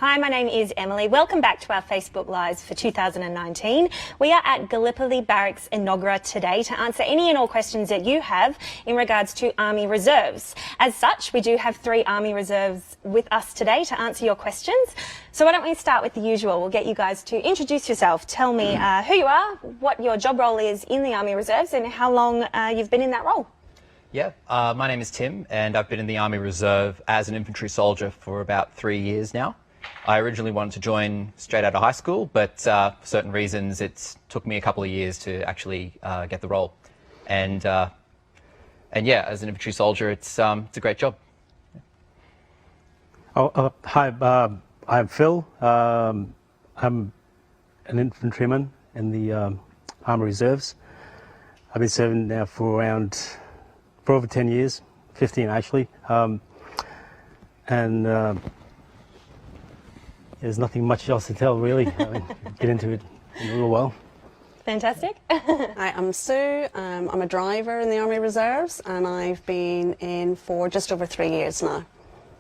Hi, my name is Emily. Welcome back to our Facebook Lives for 2019. We are at Gallipoli Barracks Inaugura today to answer any and all questions that you have in regards to Army Reserves. As such, we do have 3 Army Reserves with us today to answer your questions. So why don't we start with the usual? We'll get you guys to introduce yourself. Tell me who you are, what your job role is in the Army Reserves and how long you've been in that role. Yeah, my name is Tim and I've been in the Army Reserve as an infantry soldier for about 3 years now. I originally wanted to join straight out of high school, but for certain reasons it took me a couple of years to actually get the role. And yeah, as an infantry soldier, it's a great job. Hi, I'm Phil. I'm an infantryman in the Army Reserves. I've been serving now for over 10 years, 15 actually. There's nothing much else to tell, really. I'll get into it in a little while. Fantastic. Hi, I'm Sue. I'm a driver in the Army Reserves and I've been in for just over 3 years now.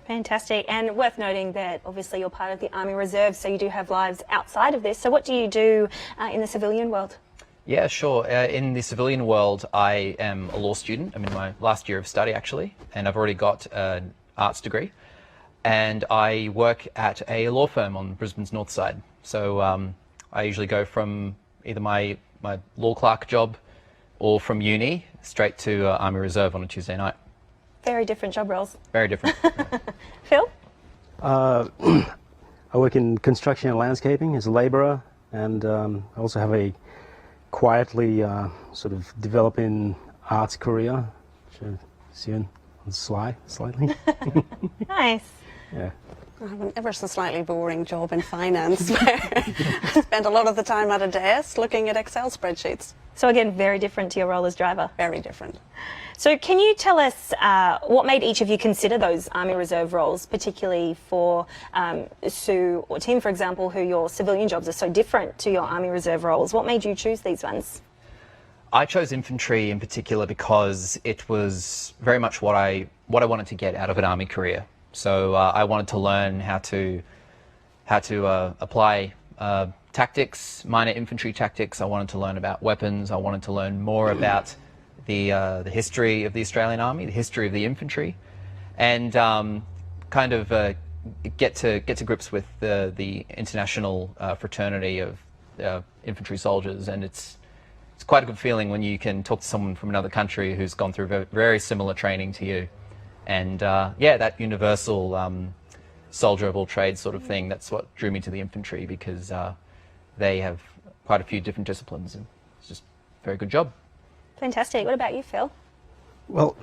Fantastic. And worth noting that obviously you're part of the Army Reserve, so you do have lives outside of this. So what do you do in the civilian world? Yeah, sure. In the civilian world, I am a law student. I'm in my last year of study, actually, and I've already got an arts degree. And I work at a law firm on Brisbane's north side. So I usually go from either my law clerk job or from uni straight to Army Reserve on a Tuesday night. Very different job roles. Very different. Phil? I work in construction and landscaping as a labourer, and I also have a quietly sort of developing arts career, which I see on the sly slightly. Nice. Yeah. I have an ever so slightly boring job in finance where I spend a lot of the time at a desk looking at Excel spreadsheets. So again, very different to your role as driver. Very different. So can you tell us what made each of you consider those Army Reserve roles, particularly for Sue or Tim, for example, who your civilian jobs are so different to your Army Reserve roles? What made you choose these ones? I chose infantry in particular because it was very much what I wanted to get out of an army career. So I wanted to learn how to apply tactics, minor infantry tactics. I wanted to learn about weapons. I wanted to learn more about the history of the Australian Army, the history of the infantry, and kind of get to grips with the international fraternity of infantry soldiers. And it's quite a good feeling when you can talk to someone from another country who's gone through very similar training to you. And yeah, that universal soldier of all trades sort of thing, that's what drew me to the infantry, because they have quite a few different disciplines, and it's just a very good job. Fantastic. What about you, Phil? Well,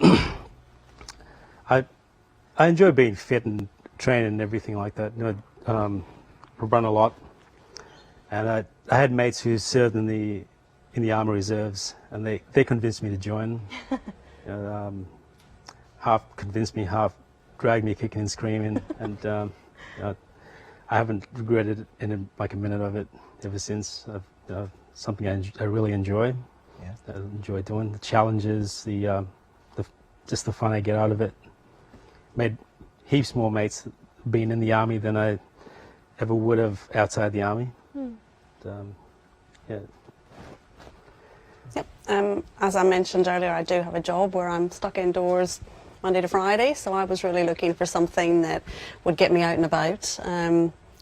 I enjoy being fit and trained and everything like that. You know, run a lot, and I had mates who served in the Army Reserves, and they convinced me to join. You know, half convinced me, half dragged me kicking and screaming, and you know, I haven't regretted like a minute of it ever since. Something I really enjoy. Yeah. I enjoy doing the challenges, just the fun I get out of it. Made heaps more mates being in the army than I ever would have outside the army. Yeah. Yep. As I mentioned earlier, I do have a job where I'm stuck indoors Monday to Friday, so I was really looking for something that would get me out and about.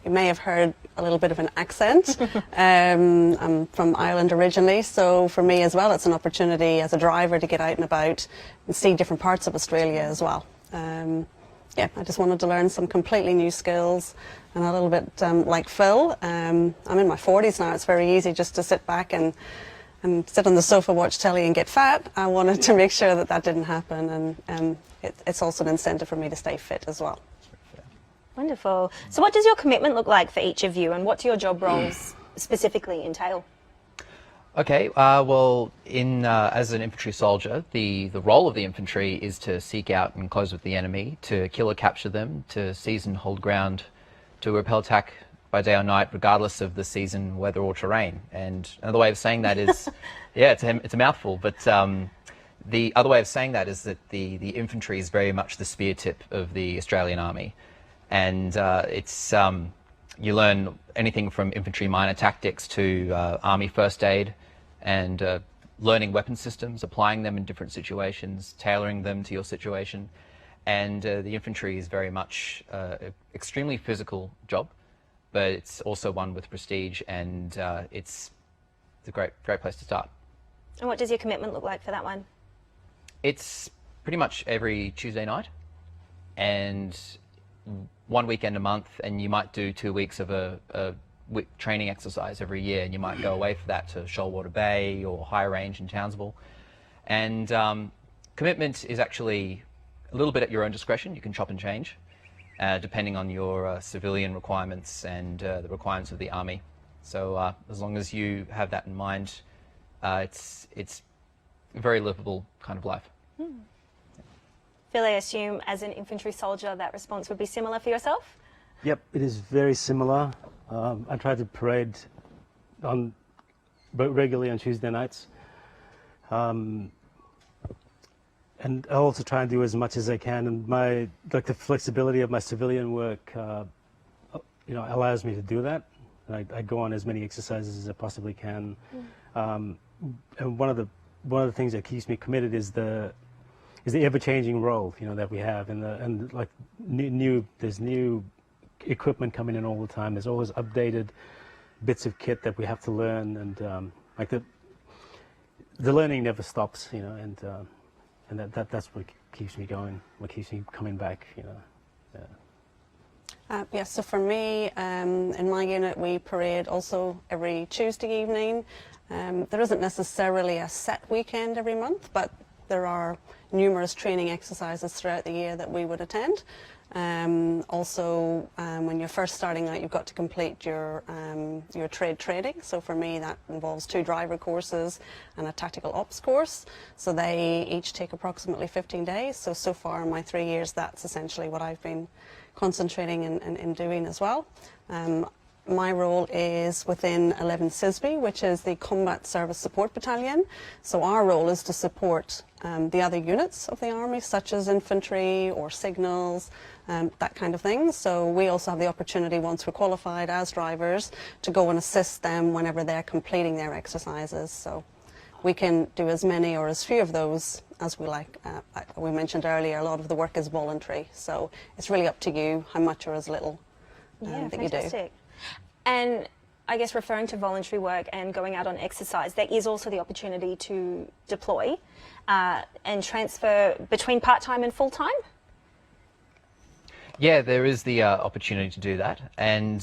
You may have heard a little bit of an accent. I'm from Ireland originally, so for me as well, it's an opportunity as a driver to get out and about and see different parts of Australia as well. Yeah, I just wanted to learn some completely new skills, and a little bit like Phil. I'm in my 40s now. It's very easy just to sit back and sit on the sofa, watch telly and get fat. I wanted to make sure that didn't happen, and it's also an incentive for me to stay fit as well. Wonderful. So what does your commitment look like for each of you, and what do your job roles specifically entail? Okay, well, as an infantry soldier, the role of the infantry is to seek out and close with the enemy, to kill or capture them, to seize and hold ground, to repel attack by day or night, regardless of the season, weather or terrain. And another way of saying that is, yeah, it's a mouthful, but the other way of saying that is that the infantry is very much the spear tip of the Australian Army. And it's You learn anything from infantry minor tactics to army first aid, and learning weapon systems, applying them in different situations, tailoring them to your situation. And the infantry is very much an extremely physical job, but it's also one with prestige, and it's a great place to start. And what does your commitment look like for that one? It's pretty much every Tuesday night, and one weekend a month, and you might do 2 weeks of a training exercise every year, and you might go away for that to Shoalwater Bay or High Range in Townsville. And commitment is actually a little bit at your own discretion. You can chop and change, depending on your civilian requirements and the requirements of the Army. So as long as you have that in mind, it's a very livable kind of life. Phil, I assume as an infantry soldier that response would be similar for yourself? Yep, it is very similar. I try to parade regularly on Tuesday nights. And I also try and do as much as I can. And the flexibility of my civilian work, allows me to do that. And I go on as many exercises as I possibly can. And one of the things that keeps me committed is the ever-changing role, that we have, and like there's new equipment coming in all the time. There's always updated bits of kit that we have to learn, and the learning never stops, and that's what keeps me going, what keeps me coming back, Yes, so for me, in my unit, we parade also every Tuesday evening. There isn't necessarily a set weekend every month, but there are numerous training exercises throughout the year that we would attend. Also, when you're first starting out, you've got to complete your trade training. So for me, that involves 2 driver courses and a tactical ops course. So they each take approximately 15 days. So far in my 3 years, that's essentially what I've been concentrating in doing as well. My role is within 11 CISB, which is the Combat Service Support Battalion. So our role is to support the other units of the Army, such as infantry or signals, that kind of thing. So we also have the opportunity, once we're qualified as drivers, to go and assist them whenever they're completing their exercises. So we can do as many or as few of those as we like. We mentioned earlier, a lot of the work is voluntary. So it's really up to you how much or as little that you do. And I guess referring to voluntary work and going out on exercise, there is also the opportunity to deploy and transfer between part-time and full-time? Yeah, there is the opportunity to do that, and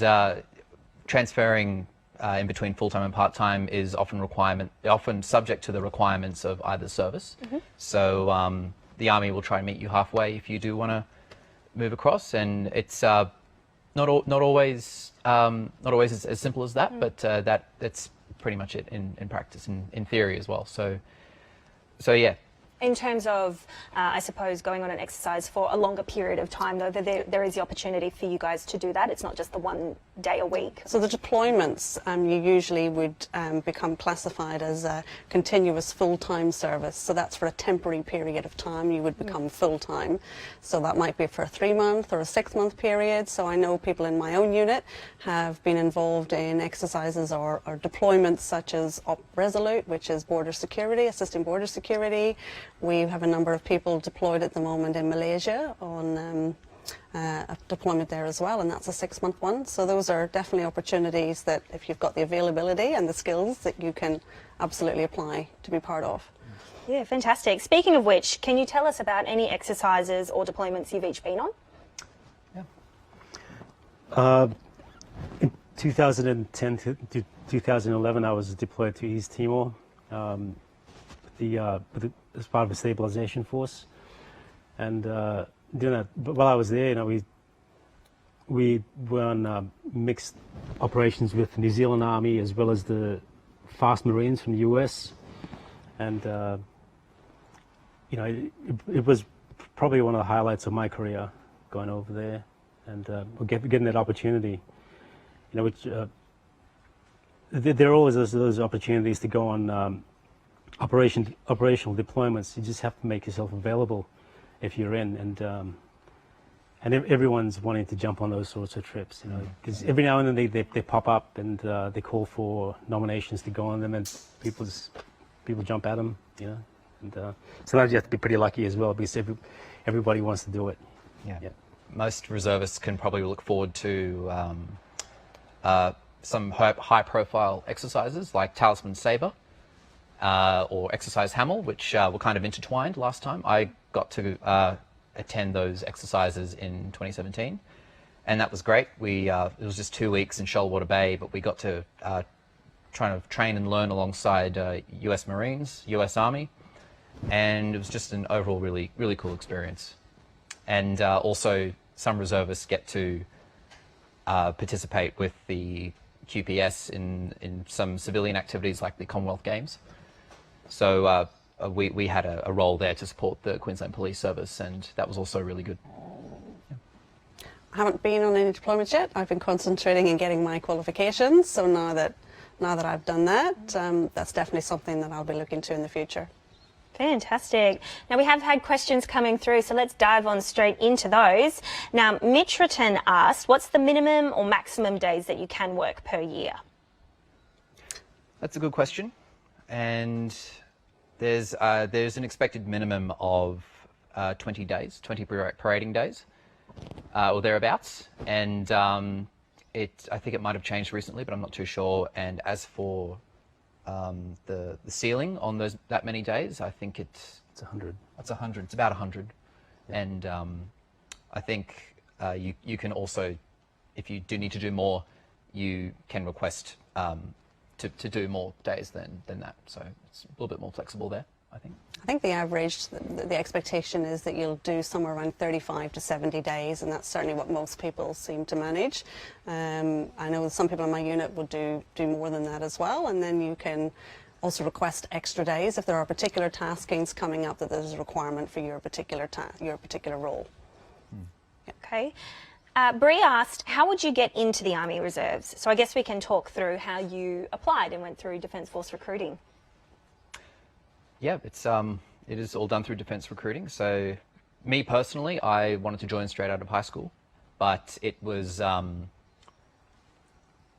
transferring in between full-time and part-time is often subject to the requirements of either service. So the Army will try and meet you halfway if you do want to move across, and it's not always as simple as that, but that's pretty much it in practice and in theory as well. So yeah. In terms of, I suppose, going on an exercise for a longer period of time, though, there is the opportunity for you guys to do that. It's not just the 1 day a week. So the deployments, you usually would become classified as a continuous full-time service. So that's for a temporary period of time. You would become full-time. So that might be for a 3-month or a 6-month period. So I know people in my own unit have been involved in exercises or deployments such as Op Resolute, which is border security, assisting border security. We have a number of people deployed at the moment in Malaysia on a deployment there as well, and that's a 6-month one. So those are definitely opportunities that, if you've got the availability and the skills, that you can absolutely apply to be part of. Yeah, fantastic. Speaking of which, can you tell us about any exercises or deployments you've each been on? Yeah. In 2010 to 2011, I was deployed to East Timor. As part of a stabilization force, and doing that. But while I was there, we were on mixed operations with the New Zealand Army as well as the Fast Marines from the US, and it was probably one of the highlights of my career, going over there and getting that opportunity. Which there are always those opportunities to go on. Operational deployments. You just have to make yourself available if you're in, and everyone's wanting to jump on those sorts of trips, you know, because every now and then they pop up and they call for nominations to go on them, and people jump at them, you know, and sometimes you have to be pretty lucky as well, because everybody wants to do it. Yeah. Most reservists can probably look forward to some high-profile exercises like Talisman Sabre or Exercise Hamel, which were kind of intertwined last time. I got to attend those exercises in 2017, and that was great. It was just 2 weeks in Shoalwater Bay, but we got to try to train and learn alongside US Marines, US Army, and it was just an overall really, really cool experience. And also some reservists get to participate with the QPS in some civilian activities like the Commonwealth Games. So we had a role there to support the Queensland Police Service, and that was also really good. I haven't been on any deployments yet. I've been concentrating in getting my qualifications, so now that I've done that, that's definitely something that I'll be looking to in the future. Fantastic. Now, we have had questions coming through, so let's dive on straight into those. Now, Mitcherton asked, what's the minimum or maximum days that you can work per year? That's a good question. And there's an expected minimum of 20 days, 20 parading days, or thereabouts. And I think it might have changed recently, but I'm not too sure. And as for the ceiling on that many days, I think it's 100. It's 100. It's about 100, yeah. And I think you can also, if you do need to do more, you can request to do more days than that. So it's a little bit more flexible there, I think. I think the average, the expectation is that you'll do somewhere around 35 to 70 days, and that's certainly what most people seem to manage. I know some people in my unit would do more than that as well, and then you can also request extra days if there are particular taskings coming up that there's a requirement for your particular role. Okay. Bree asked, how would you get into the Army Reserves? So I guess we can talk through how you applied and went through Defence Force recruiting. Yeah, it is all done through Defence recruiting. So me personally, I wanted to join straight out of high school, but it was I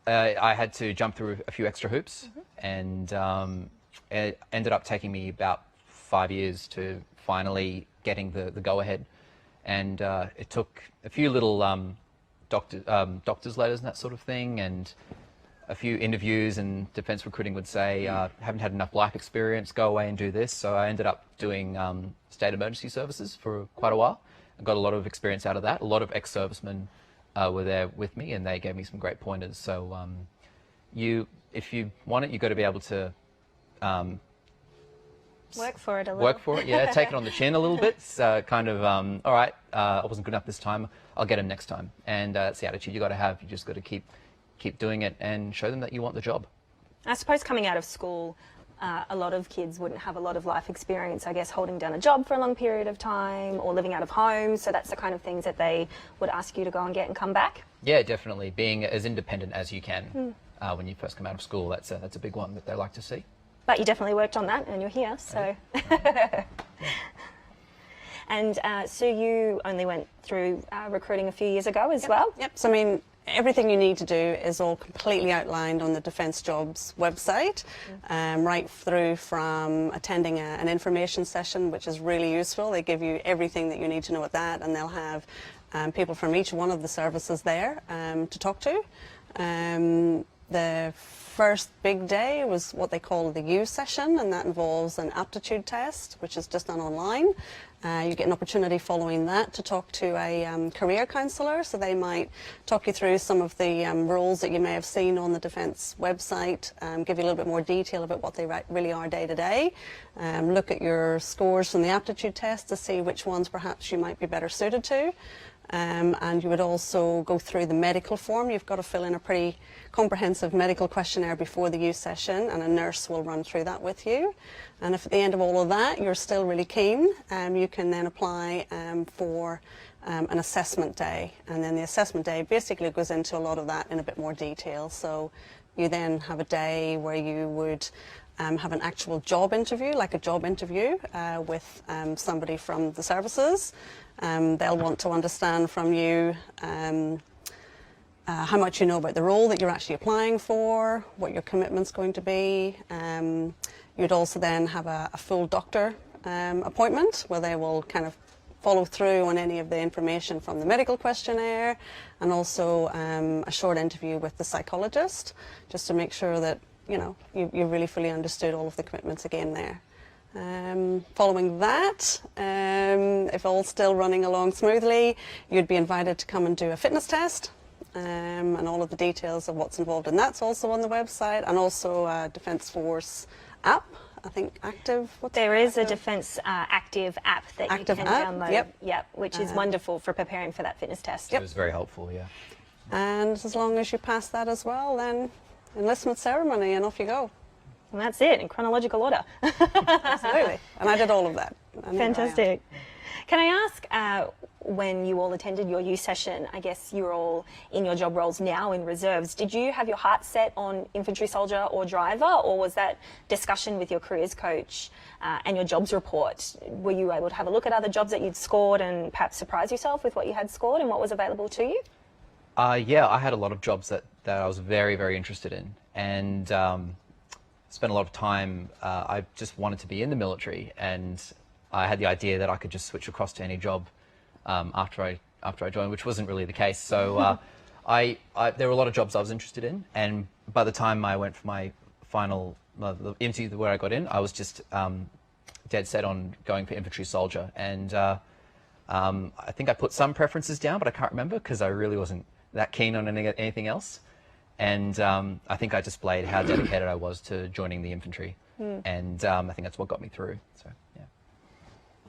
had to jump through a few extra hoops, and it ended up taking me about 5 years to finally getting the go-ahead. And it took a few little doctor's letters and that sort of thing, and a few interviews, and Defence recruiting would say, haven't had enough life experience, go away and do this. So I ended up doing state emergency services for quite a while. I got a lot of experience out of that. A lot of ex-servicemen were there with me, and they gave me some great pointers. So if you want it, you've got to be able to work for it a little. Work for it, yeah. Take it on the chin a little bit. Kind of, all right, I wasn't good enough this time, I'll get him next time. And that's the attitude you got to have. You just got to keep doing it and show them that you want the job. I suppose coming out of school, a lot of kids wouldn't have a lot of life experience, I guess, holding down a job for a long period of time or living out of home. So that's the kind of things that they would ask you to go and get and come back. Yeah, definitely. Being as independent as you can when you first come out of school, that's a big one that they like to see. But you definitely worked on that, and you're here, so. And so you only went through recruiting a few years ago as well? Yep. So I mean, everything you need to do is all completely outlined on the Defence Jobs website, right through from attending an information session, which is really useful. They give you everything that you need to know at that, and they'll have people from each one of the services there to talk to. The first big day was what they call the U session, and that involves an aptitude test, which is just done online. You get an opportunity following that to talk to a career counsellor, so they might talk you through some of the roles that you may have seen on the Defence website, give you a little bit more detail about what they really are day to day, look at your scores from the aptitude test to see which ones perhaps you might be better suited to. And you would also go through the medical form. You've got to fill in a pretty comprehensive medical questionnaire before the U session, and a nurse will run through that with you. And if at the end of all of that you're still really keen, you can then apply for an assessment day. And then the assessment day basically goes into a lot of that in a bit more detail. So you then have a day where you would have an actual job interview, like a job interview with somebody from the services. They'll want to understand from you how much you know about the role that you're actually applying for, what your commitment's going to be. You'd also then have a full doctor appointment where they will kind of follow through on any of the information from the medical questionnaire, and also a short interview with the psychologist, just to make sure that you really fully understood all of the commitments again there. Following that, if all's still running along smoothly, you'd be invited to come and do a fitness test, and all of the details of what's involved in that's also on the website, and also a Defence Force app. I think active. There is a Defence Active app that Active you can app, download. yep. Which is wonderful for preparing for that fitness test. It was very helpful, yeah. And as long as you pass that as well, then enlistment ceremony and off you go. And that's it, in chronological order. Absolutely. And I did all of that. And Fantastic. Can I ask, when you all attended your youth session, I guess you're all in your job roles now in reserves, did you have your heart set on infantry soldier or driver, or was that discussion with your careers coach and your jobs report? Were you able to have a look at other jobs that you'd scored and perhaps surprise yourself with what you had scored and what was available to you? Yeah, I had a lot of jobs that I was very, very interested in, and spent a lot of time. I just wanted to be in the military, and I had the idea that I could just switch across to any job after I joined, which wasn't really the case. So there were a lot of jobs I was interested in, and by the time I went for my final the interview where I got in, I was just dead set on going for infantry soldier, and I think I put some preferences down, but I can't remember because I really wasn't that keen on anything else. And I think I displayed how dedicated I was to joining the infantry, and I think that's what got me through. So yeah.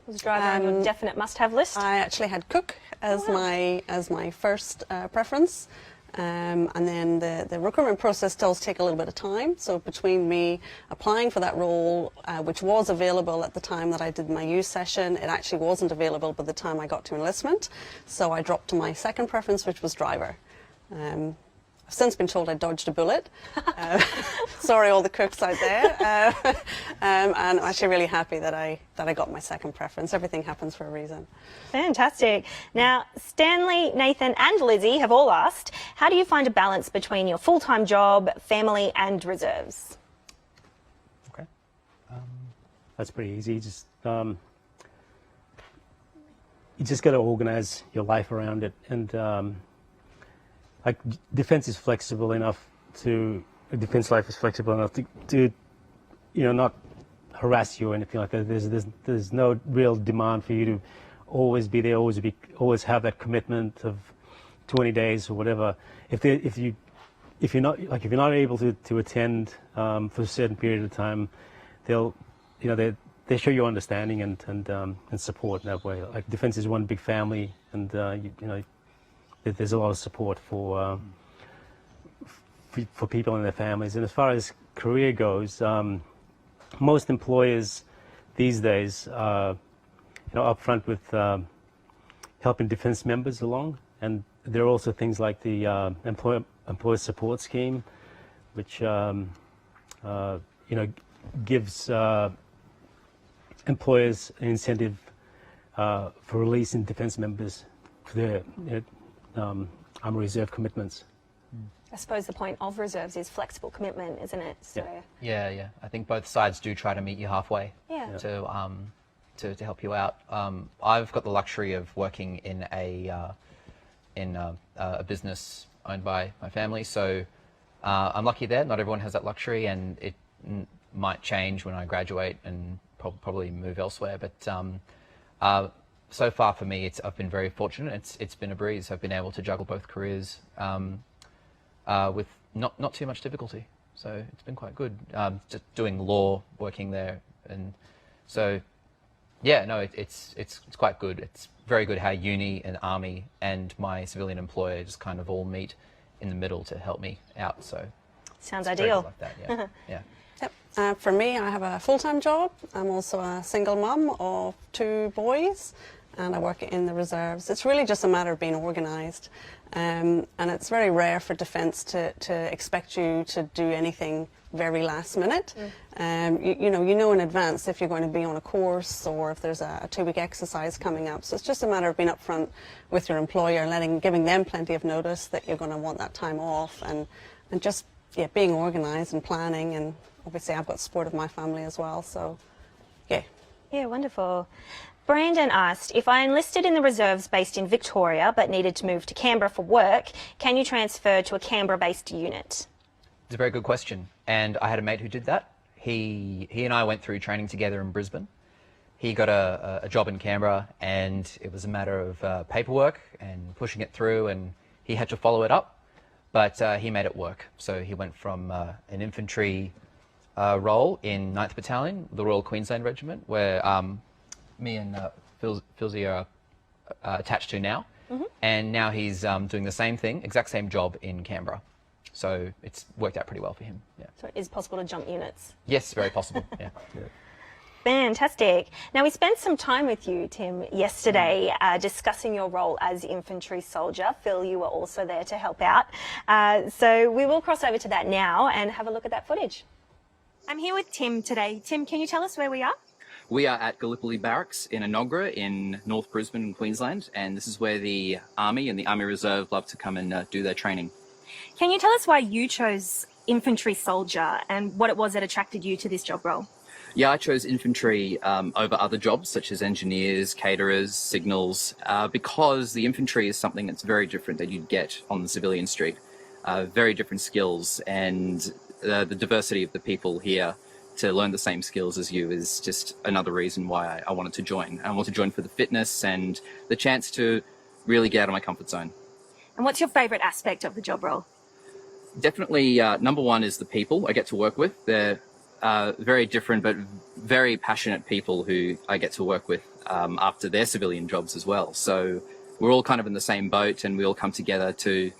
Was driver on your definite must-have list? I actually had cook as my first preference, and then the recruitment process does take a little bit of time. So between me applying for that role, which was available at the time that I did my youth session, it actually wasn't available by the time I got to enlistment. So I dropped to my second preference, which was driver. I've since been told I dodged a bullet. Sorry, all the cooks out there. And I'm actually really happy that I got my second preference. Everything happens for a reason. Fantastic. Now, Stanley, Nathan and Lizzie have all asked, how do you find a balance between your full-time job, family and reserves? Okay. That's pretty easy. You just got to organise your life around it, and like defence is flexible enough defence life is flexible enough to not harass you or anything like that. There's no real demand for you to always be there, always have that commitment of 20 days or whatever. If you're not able to attend for a certain period of time, they show you understanding and support in that way. Like defence is one big family, and there's a lot of support for people and their families. And as far as career goes, most employers these days are upfront with helping defence members along, and there are also things like the employer support scheme, which gives employers an incentive for releasing defence members for their Army Reserve commitments. I suppose the point of reserves is flexible commitment, isn't it? So, Yeah. I think both sides do try to meet you halfway. Yeah. To help you out. I've got the luxury of working in a business owned by my family, so I'm lucky there. Not everyone has that luxury, and it might change when I graduate and probably move elsewhere. But so far for me, I've been very fortunate. It's been a breeze. I've been able to juggle both careers with not too much difficulty. So it's been quite good. Just doing law, working there, and so yeah, no, it's quite good. It's very good how uni and army and my civilian employer just kind of all meet in the middle to help me out. So sounds it's very ideal. good like that, yeah. Yep. For me, I have a full-time job. I'm also a single mum of 2 boys. and I work in the reserves. It's really just a matter of being organised, and it's very rare for defence to expect you to do anything very last minute. You know in advance if you're going to be on a course or if there's a 2-week exercise coming up. So it's just a matter of being upfront with your employer and giving them plenty of notice that you're going to want that time off, and just being organised and planning. And obviously I've got support of my family as well, so yeah. Yeah, wonderful. Brandon asked, if I enlisted in the reserves based in Victoria but needed to move to Canberra for work, can you transfer to a Canberra-based unit? It's a very good question, and I had a mate who did that. He and I went through training together in Brisbane. He got a job in Canberra, and it was a matter of paperwork and pushing it through, and he had to follow it up, but he made it work. So he went from an infantry role in 9th Battalion, the Royal Queensland Regiment, where me and Philzy are attached to now, and now he's doing the same thing, exact same job in Canberra. So it's worked out pretty well for him. Yeah. So it is possible to jump units? Yes, very possible. Yeah. Fantastic. Now, we spent some time with you, Tim, yesterday discussing your role as infantry soldier. Phil, you were also there to help out. So we will cross over to that now and have a look at that footage. I'm here with Tim today. Tim, can you tell us where we are? We are at Gallipoli Barracks in Enoggera in North Brisbane in Queensland, and this is where the Army and the Army Reserve love to come and do their training. Can you tell us why you chose infantry soldier and what it was that attracted you to this job role? Yeah, I chose infantry over other jobs such as engineers, caterers, signals, because the infantry is something that's very different that you'd get on the civilian street. Very different skills, and the diversity of the people here to learn the same skills as you is just another reason why I wanted to join. I wanted to join for the fitness and the chance to really get out of my comfort zone. And what's your favourite aspect of the job role? Definitely, number one is the people I get to work with. They're very different but very passionate people who I get to work with after their civilian jobs as well. So we're all kind of in the same boat, and we all come together to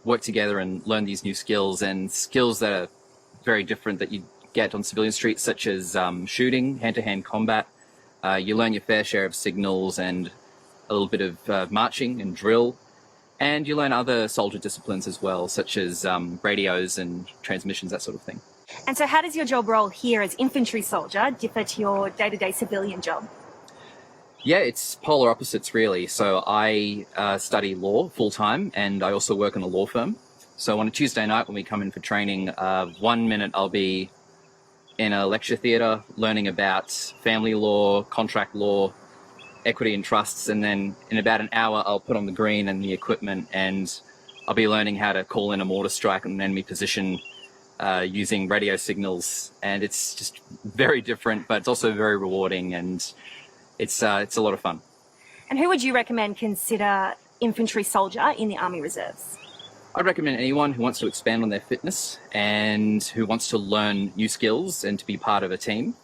work together and learn these new skills, and skills that are very different that you get on civilian streets, such as shooting, hand-to-hand combat. You learn your fair share of signals and a little bit of marching and drill. And you learn other soldier disciplines as well, such as radios and transmissions, that sort of thing. And so how does your job role here as infantry soldier differ to your day-to-day civilian job? Yeah, it's polar opposites, really. So I study law full-time, and I also work in a law firm. So on a Tuesday night when we come in for training, 1 minute I'll be in a lecture theatre learning about family law, contract law, equity and trusts, and then in about an hour I'll put on the green and the equipment, and I'll be learning how to call in a mortar strike in an enemy position using radio signals. And it's just very different, but it's also very rewarding, and it's a lot of fun. And who would you recommend consider infantry soldier in the Army Reserves? I'd recommend anyone who wants to expand on their fitness and who wants to learn new skills and to be part of a team.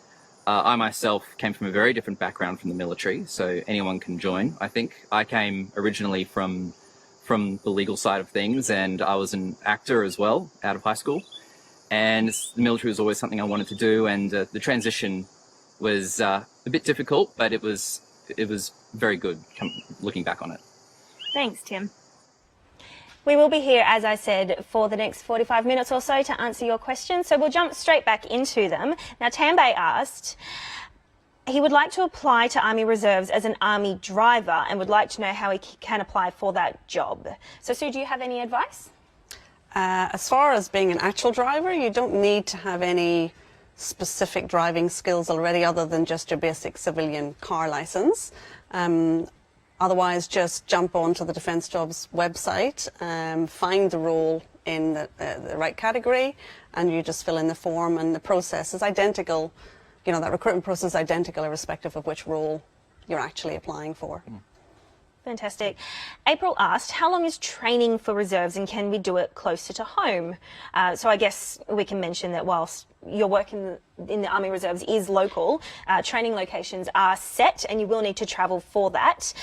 I myself came from a very different background from the military, so anyone can join. I think I came originally from the legal side of things, and I was an actor as well out of high school. And the military was always something I wanted to do, and the transition was a bit difficult, but it was very good looking back on it. Thanks, Tim. We will be here, as I said, for the next 45 minutes or so to answer your questions, so we'll jump straight back into them. Now, Tambay asked, he would like to apply to Army Reserves as an Army driver and would like to know how he can apply for that job. So, Sue, do you have any advice? As far as being an actual driver, you don't need to have any specific driving skills already other than just your basic civilian car licence. Otherwise, just jump onto the Defence Jobs website, find the role in the right category, and you just fill in the form, and the process is identical. You know, that recruitment process is identical irrespective of which role you're actually applying for. Fantastic. April asked, how long is training for reserves and can we do it closer to home? So I guess we can mention that whilst your work in the Army Reserves is local, training locations are set and you will need to travel for that.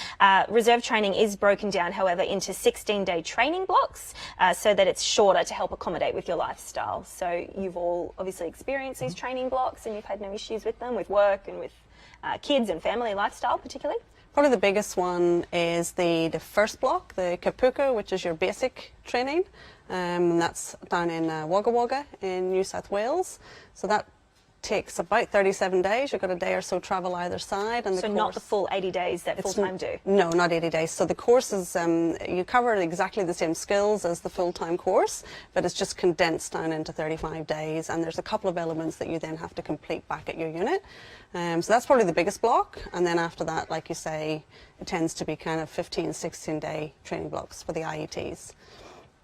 Reserve training is broken down, however, into 16-day training blocks so that it's shorter to help accommodate with your lifestyle. So you've all obviously experienced these training blocks and you've had no issues with them, with work and with kids and family lifestyle particularly? Probably the biggest one is the first block, the Kapuka, which is your basic training. And that's down in Wagga Wagga in New South Wales. So that takes about 37 days. You've got a day or so travel either side. And So not the full 80 days that full-time do? No, not 80 days. So the course is, you cover exactly the same skills as the full-time course, but it's just condensed down into 35 days. And there's a couple of elements that you then have to complete back at your unit. So that's probably the biggest block. And then after that, like you say, it tends to be kind of 15, 16-day training blocks for the IETs.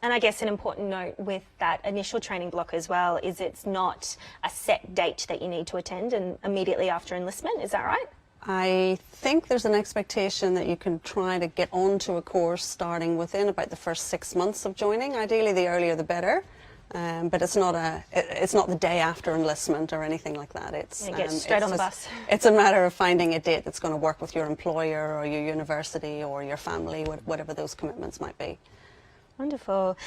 And I guess an important note with that initial training block as well is it's not a set date that you need to attend and immediately after enlistment, is that right? I think there's an expectation that you can try to get onto a course starting within about the first 6 months of joining. Ideally, the earlier the better. But it's not the day after enlistment or anything like that. It's you get straight on the bus. It's a matter of finding a date that's going to work with your employer or your university or your family, whatever those commitments might be. Wonderful.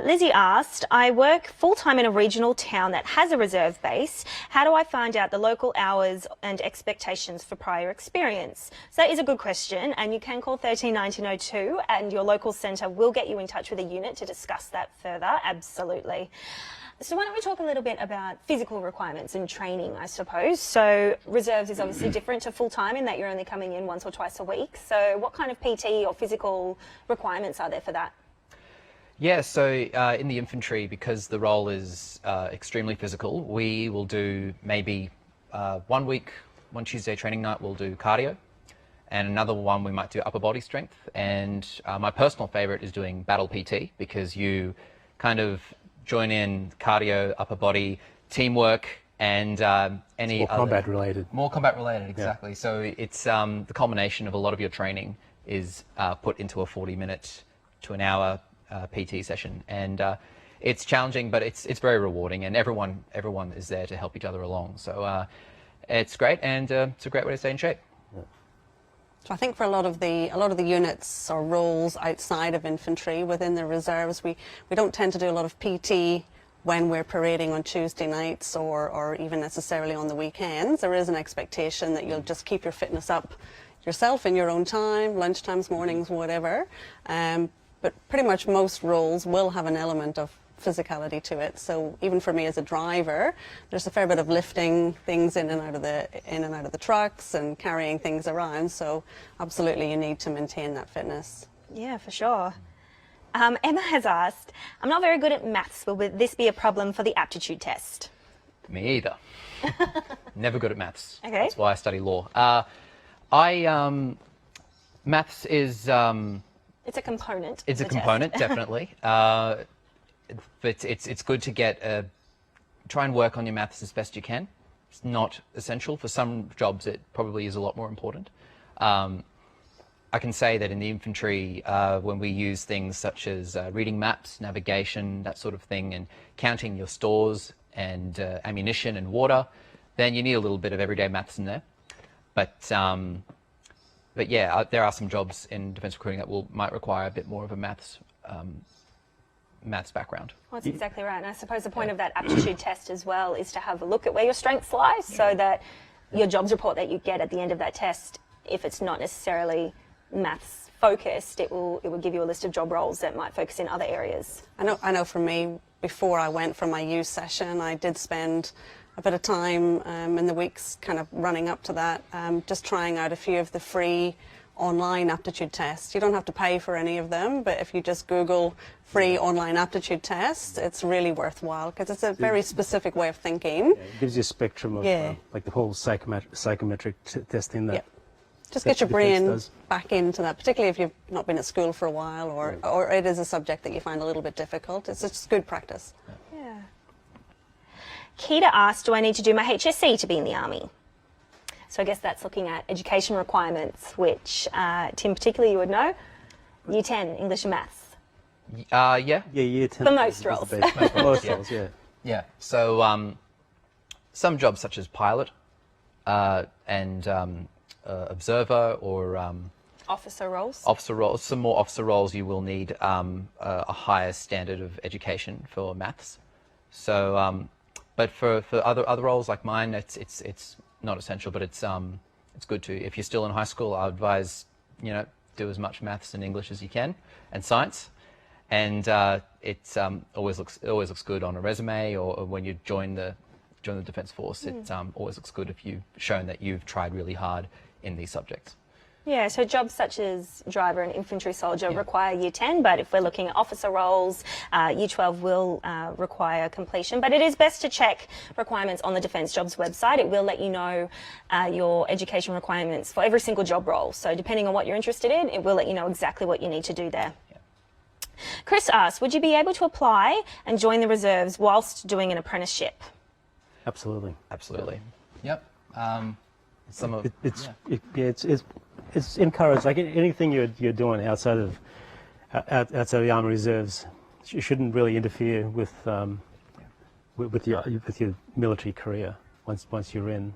Lizzie asked, I work full-time in a regional town that has a reserve base. How do I find out the local hours and expectations for prior experience? So that is a good question, and you can call 13 1902 and your local centre will get you in touch with a unit to discuss that further. Absolutely. So why don't we talk a little bit about physical requirements and training, I suppose. So reserves is obviously different to full-time in that you're only coming in once or twice a week. So what kind of PT or physical requirements are there for that? Yeah, so in the infantry, because the role is extremely physical, we will do maybe 1 week, one Tuesday training night, we'll do cardio, and another one we might do upper body strength. And my personal favourite is doing battle PT, because you kind of join in cardio, upper body, teamwork, and any more other... combat related. More combat related, exactly. Yeah. So it's the culmination of a lot of your training is put into a 40-minute to an hour PT session, and it's challenging, but it's very rewarding, and everyone is there to help each other along. So it's great, and it's a great way to stay in shape. So I think for a lot of the units or roles outside of infantry within the reserves, we don't tend to do a lot of PT when we're parading on Tuesday nights or even necessarily on the weekends. There is an expectation that you'll just keep your fitness up yourself in your own time, lunchtimes, mornings, whatever. But pretty much most roles will have an element of physicality to it. So even for me as a driver, there's a fair bit of lifting things in and out of the trucks and carrying things around. So absolutely, you need to maintain that fitness. Yeah, for sure. Emma has asked, I'm not very good at maths. Will this be a problem for the aptitude test? Me either. Never good at maths. Okay. That's why I study law. Maths is... It's a component. It's a component, definitely. But it's good to try and work on your maths as best you can. It's not essential. For some jobs, it probably is a lot more important. I can say that in the infantry, when we use things such as reading maps, navigation, that sort of thing, and counting your stores and ammunition and water, then you need a little bit of everyday maths in there. But yeah, there are some jobs in defence recruiting that might require a bit more of a maths background. Well, that's exactly right. And I suppose the point of that aptitude test as well is to have a look at where your strengths lie, so that your jobs report that you get at the end of that test, if it's not necessarily maths focused, it will give you a list of job roles that might focus in other areas. I know for me, before I went for my youth session, I did spend a bit of time in the weeks kind of running up to that, just trying out a few of the free online aptitude tests. You don't have to pay for any of them, but if you just Google free online aptitude tests, it's really worthwhile because it's a very specific way of thinking. Yeah, it gives you a spectrum of like the whole psychometric testing that. Yeah. Just get your brain back into that, particularly if you've not been at school for a while or it is a subject that you find a little bit difficult. It's just good practice. Yeah. Keita asked, do I need to do my HSC to be in the Army? So I guess that's looking at education requirements, which, Tim, particularly you would know, Year 10, English and Maths. Yeah. Yeah, Year 10. For most roles. Most roles, yeah. Yeah. So some jobs such as pilot and observer or Officer roles. Some more officer roles, you will need a higher standard of education for maths. So, but for other roles like mine, it's not essential, but it's it's good to. If you're still in high school, I advise, you know, do as much maths and English as you can, and science. And it always looks good on a resume, or when you join the Defence Force. It always looks good if you've shown that you've tried really hard in these subjects. Yeah, so jobs such as driver and infantry soldier require Year 10, but if we're looking at officer roles, Year 12 will require completion. But it is best to check requirements on the Defence Jobs website. It will let you know your education requirements for every single job role. So depending on what you're interested in, it will let you know exactly what you need to do there. Yeah. Chris asks, would you be able to apply and join the reserves whilst doing an apprenticeship? Absolutely. Absolutely. Yep. Some of it's encouraged. Like anything you're doing outside of the Army Reserves, you shouldn't really interfere with your military career once you're in,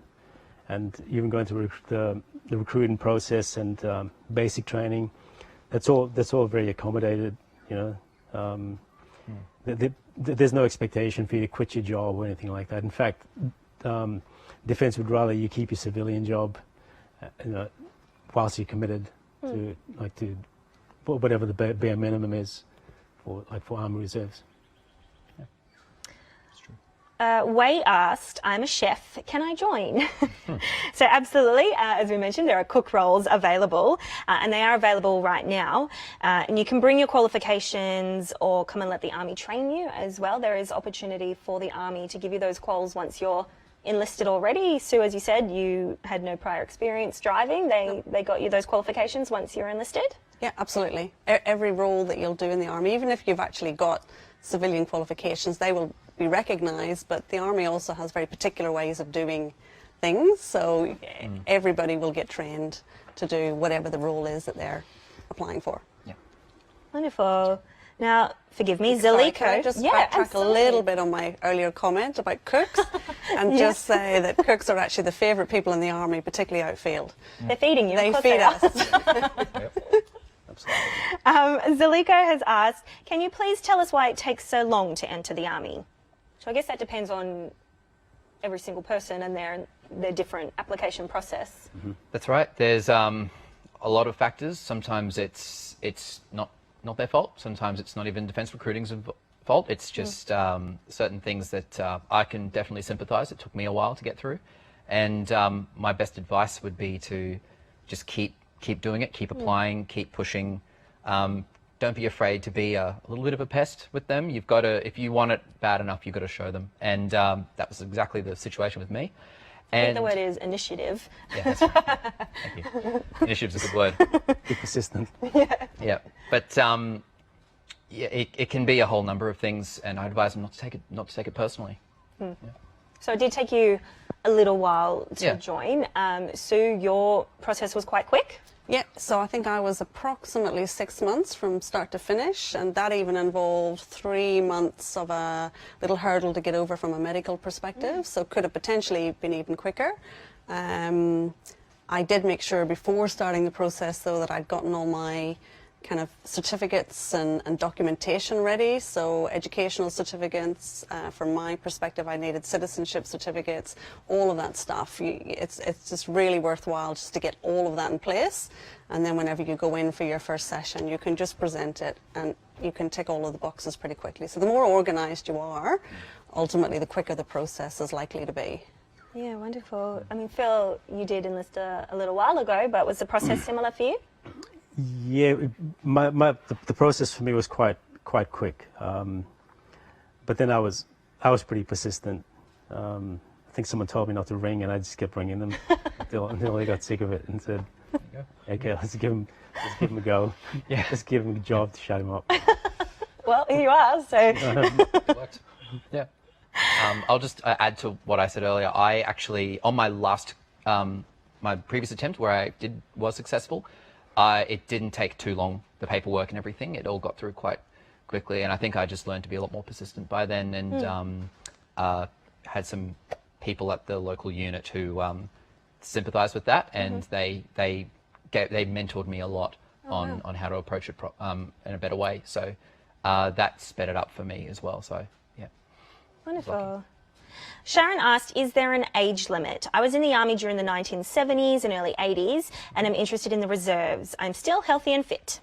and even going through the recruiting process and basic training. That's all very accommodated. You know, there's no expectation for you to quit your job or anything like that. In fact, Defence would rather you keep your civilian job, you know, whilst you're committed to whatever the bare minimum is for Army Reserves. Yeah. That's true. Wei asked, I'm a chef, can I join? So absolutely, as we mentioned, there are cook roles available, and they are available right now. And you can bring your qualifications or come and let the Army train you as well. There is opportunity for the Army to give you those quals once you're enlisted already. Sue, as you said, you had no prior experience driving. They got you those qualifications once you're enlisted? Yeah, absolutely. Every role that you'll do in the Army, even if you've actually got civilian qualifications, they will be recognised, but the Army also has very particular ways of doing things, so everybody will get trained to do whatever the role is that they're applying for. Yeah. Wonderful. Now, forgive me, Sorry, Ziliko. can I just backtrack a little bit on my earlier comment about cooks and just say that cooks are actually the favourite people in the Army, particularly outfield. They're feeding you. They feed us. Ziliko has asked, can you please tell us why it takes so long to enter the Army? So I guess that depends on every single person and their different application process. Mm-hmm. That's right. There's a lot of factors. Sometimes it's not their fault. Sometimes it's not even Defence Recruiting's fault. It's just certain things that I can definitely sympathise. It took me a while to get through, and my best advice would be to just keep doing it, keep applying, keep pushing. Don't be afraid to be a little bit of a pest with them. You've got to, if you want it bad enough, you've got to show them, and that was exactly the situation with me. I think the word is initiative. Yeah, that's right. Thank you. Initiative's a good word. Be persistent. Yeah, but it can be a whole number of things, and I advise them not to take it personally. Yeah. So it did take you a little while to join. Sue, your process was quite quick. Yeah, so I think I was approximately 6 months from start to finish, and that even involved 3 months of a little hurdle to get over from a medical perspective, so could have potentially been even quicker. I did make sure before starting the process, though, that I'd gotten all my kind of certificates and documentation ready. So educational certificates, from my perspective, I needed citizenship certificates, all of that stuff. It's just really worthwhile just to get all of that in place. And then whenever you go in for your first session, you can just present it and you can tick all of the boxes pretty quickly. So the more organised you are, ultimately the quicker the process is likely to be. Yeah, wonderful. I mean, Phil, you did enlist a little while ago, but was the process similar for you? Yeah, the process for me was quite quick, but then I was pretty persistent. I think someone told me not to ring, and I just kept ringing them until they got sick of it and said, "Okay, let's give him a go. Yeah, let's give him a job to shut him up." Well, here you are. So it worked. Yeah. I'll just add to what I said earlier. I actually, on my last, my previous attempt where I was successful. It didn't take too long, the paperwork and everything. It all got through quite quickly, and I think I just learned to be a lot more persistent by then, and had some people at the local unit who sympathised with that, and they mentored me a lot on how to approach it in a better way. So that sped it up for me as well. So yeah. Wonderful. Sharon asked, is there an age limit? I was in the Army during the 1970s and early 80s and I'm interested in the reserves. I'm still healthy and fit.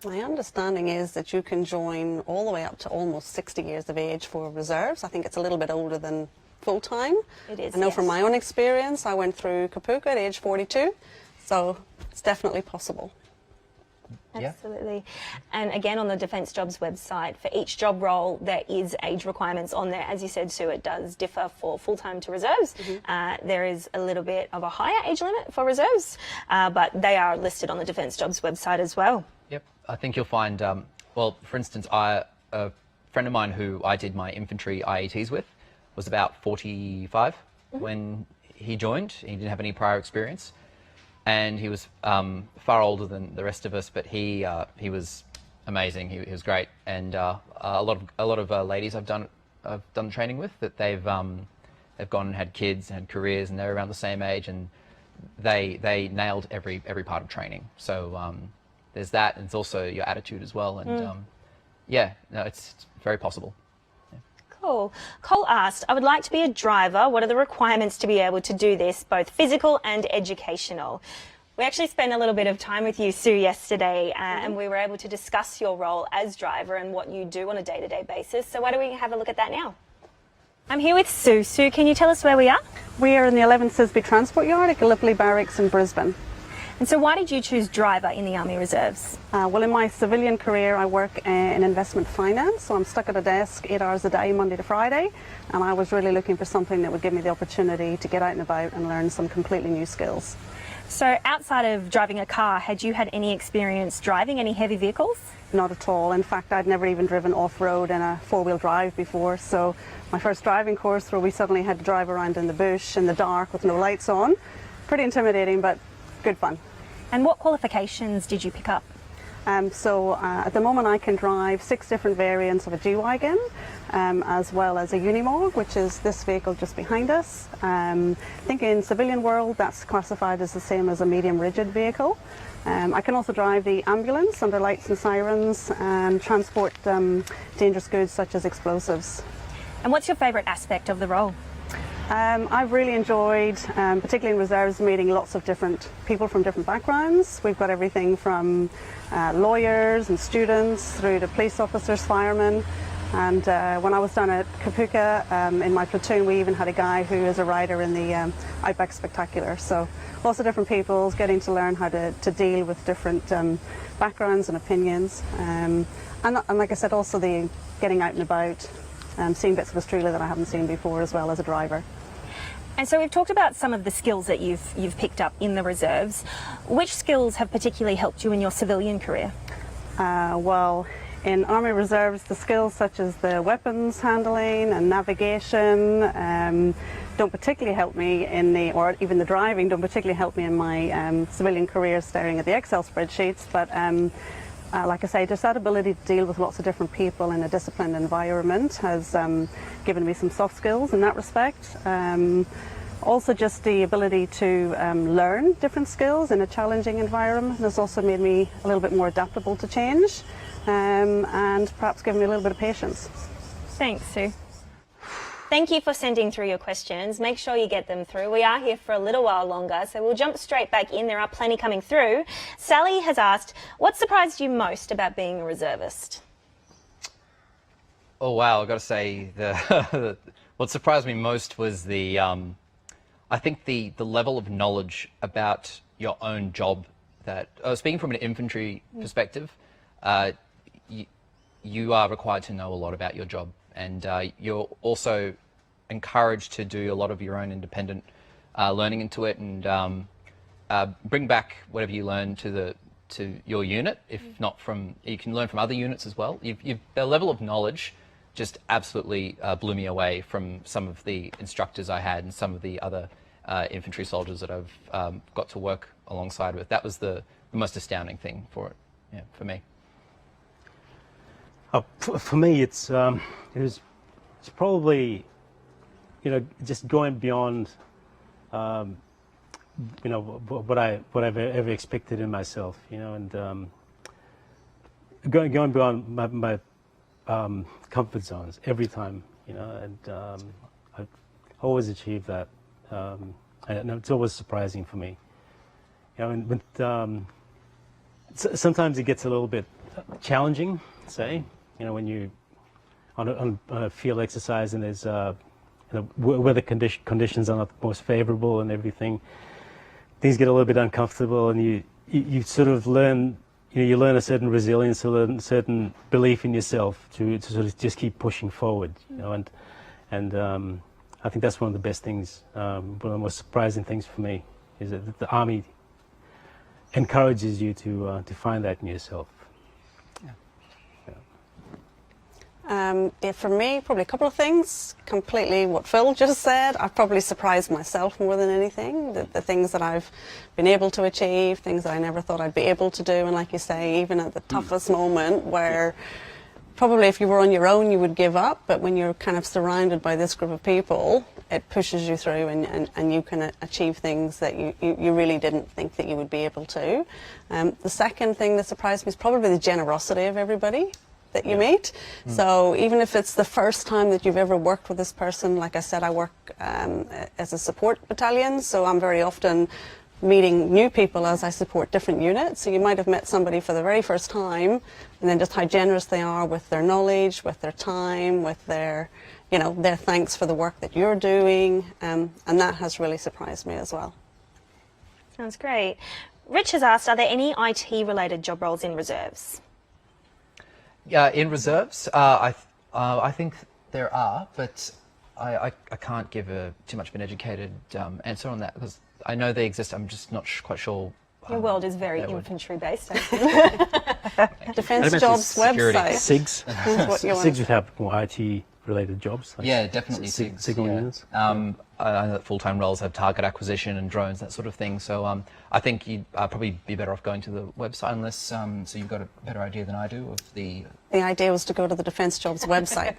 My understanding is that you can join all the way up to almost 60 years of age for reserves. I think it's a little bit older than full-time. It is, I know yes. from my own experience, I went through Kapuka at age 42, so it's definitely possible. Yeah. Absolutely. And again, on the Defence Jobs website, for each job role, there is age requirements on there. As you said, Sue, it does differ for full-time to reserves. There is a little bit of a higher age limit for reserves, but they are listed on the Defence Jobs website as well. Yep. I think you'll find, well, for instance, a friend of mine who I did my infantry IETs with was about 45 when he joined. He didn't have any prior experience. And he was far older than the rest of us, but he was amazing. He was great, and a lot of ladies I've done training with that they've gone and had kids and had careers, and they're around the same age, and they nailed every part of training. So there's that, and it's also your attitude as well, and yeah, no, it's very possible. Cool. Cole asked, I would like to be a driver. What are the requirements to be able to do this, both physical and educational? We actually spent a little bit of time with you, Sue, yesterday, and we were able to discuss your role as driver and what you do on a day-to-day basis. So why don't we have a look at that now? I'm here with Sue. Sue, can you tell us where we are? We are in the 11th Sisby Transport Yard at Gallipoli Barracks in Brisbane. And so why did you choose driver in the Army Reserves? Well, in my civilian career, I work in investment finance, so I'm stuck at a desk 8 hours a day, Monday to Friday, and I was really looking for something that would give me the opportunity to get out and about and learn some completely new skills. So outside of driving a car, had you had any experience driving any heavy vehicles? Not at all. In fact, I'd never even driven off-road in a four-wheel drive before, so my first driving course where we suddenly had to drive around in the bush in the dark with no lights on, pretty intimidating, but good fun. And what qualifications did you pick up? At the moment I can drive 6 different variants of a G-Wagon, as well as a Unimog, which is this vehicle just behind us. I think in civilian world that's classified as the same as a medium rigid vehicle. I can also drive the ambulance under lights and sirens and transport dangerous goods such as explosives. And what's your favourite aspect of the role? I've really enjoyed, particularly in reserves, meeting lots of different people from different backgrounds. We've got everything from lawyers and students through to police officers, firemen. And when I was down at Kapuka, in my platoon, we even had a guy who is a rider in the Outback Spectacular. So lots of different people, getting to learn how to deal with different backgrounds and opinions. And like I said, also the getting out and about, seeing bits of Australia that I haven't seen before as well as a driver. And so we've talked about some of the skills that you've picked up in the reserves. Which skills have particularly helped you in your civilian career? Well, in Army Reserves, the skills such as the weapons handling and navigation don't particularly help me or even the driving don't particularly help me in my civilian career staring at the Excel spreadsheets, but like I say, just that ability to deal with lots of different people in a disciplined environment has given me some soft skills in that respect. Also just the ability to learn different skills in a challenging environment has also made me a little bit more adaptable to change and perhaps given me a little bit of patience. Thanks, Sue. Thank you for sending through your questions. Make sure you get them through. We are here for a little while longer, so we'll jump straight back in. There are plenty coming through. Sally has asked, what surprised you most about being a reservist? Oh wow, I've got to say, what surprised me most was I think the level of knowledge about your own job that, speaking from an infantry perspective, you are required to know a lot about your job, and you're also encouraged to do a lot of your own independent learning into it, and bring back whatever you learn to your unit. If not from, you can learn from other units as well. The level of knowledge just absolutely blew me away from some of the instructors I had and some of the other infantry soldiers that I've got to work alongside with. That was the most astounding thing for me. For me, it's probably, just going beyond, what I've ever expected in myself, and going beyond comfort zones every time, and I've always achieved that, and it's always surprising for me. And sometimes it gets a little bit challenging, say, when you on a field exercise and there's weather conditions are not the most favorable and everything, things get a little bit uncomfortable, and you sort of learn. You learn a certain resilience, you learn a certain belief in yourself to sort of just keep pushing forward, and I think that's one of the best things, one of the most surprising things for me, is that the Army encourages you to find that in yourself. Yeah, for me, probably a couple of things. Completely what Phil just said. I've probably surprised myself more than anything. The things that I've been able to achieve, things that I never thought I'd be able to do. And like you say, even at the toughest moment where probably if you were on your own, you would give up. But when you're kind of surrounded by this group of people, it pushes you through, and you can achieve things that you really didn't think that you would be able to. The second thing that surprised me is probably the generosity of everybody that you meet. So even if it's the first time that you've ever worked with this person, like I said, I work as a support battalion, so I'm very often meeting new people as I support different units. So you might have met somebody for the very first time, and then just how generous they are with their knowledge, with their time, with their thanks for the work that you're doing, and that has really surprised me as well. Sounds great. Rich has asked, are there any IT-related job roles in reserves? In reserves, I think there are, but I can't give too much of an educated answer on that, because I know they exist. I'm just not quite sure. Your world is very infantry-based. Defence Jobs website. SIGs. SIGs would have more IT-related jobs. Like definitely SIGs. Signal units. I know that full-time roles have target acquisition and drones, that sort of thing. So I think you'd probably be better off going to the website, unless so you've got a better idea than I do of the... The idea was to go to the Defence Jobs website.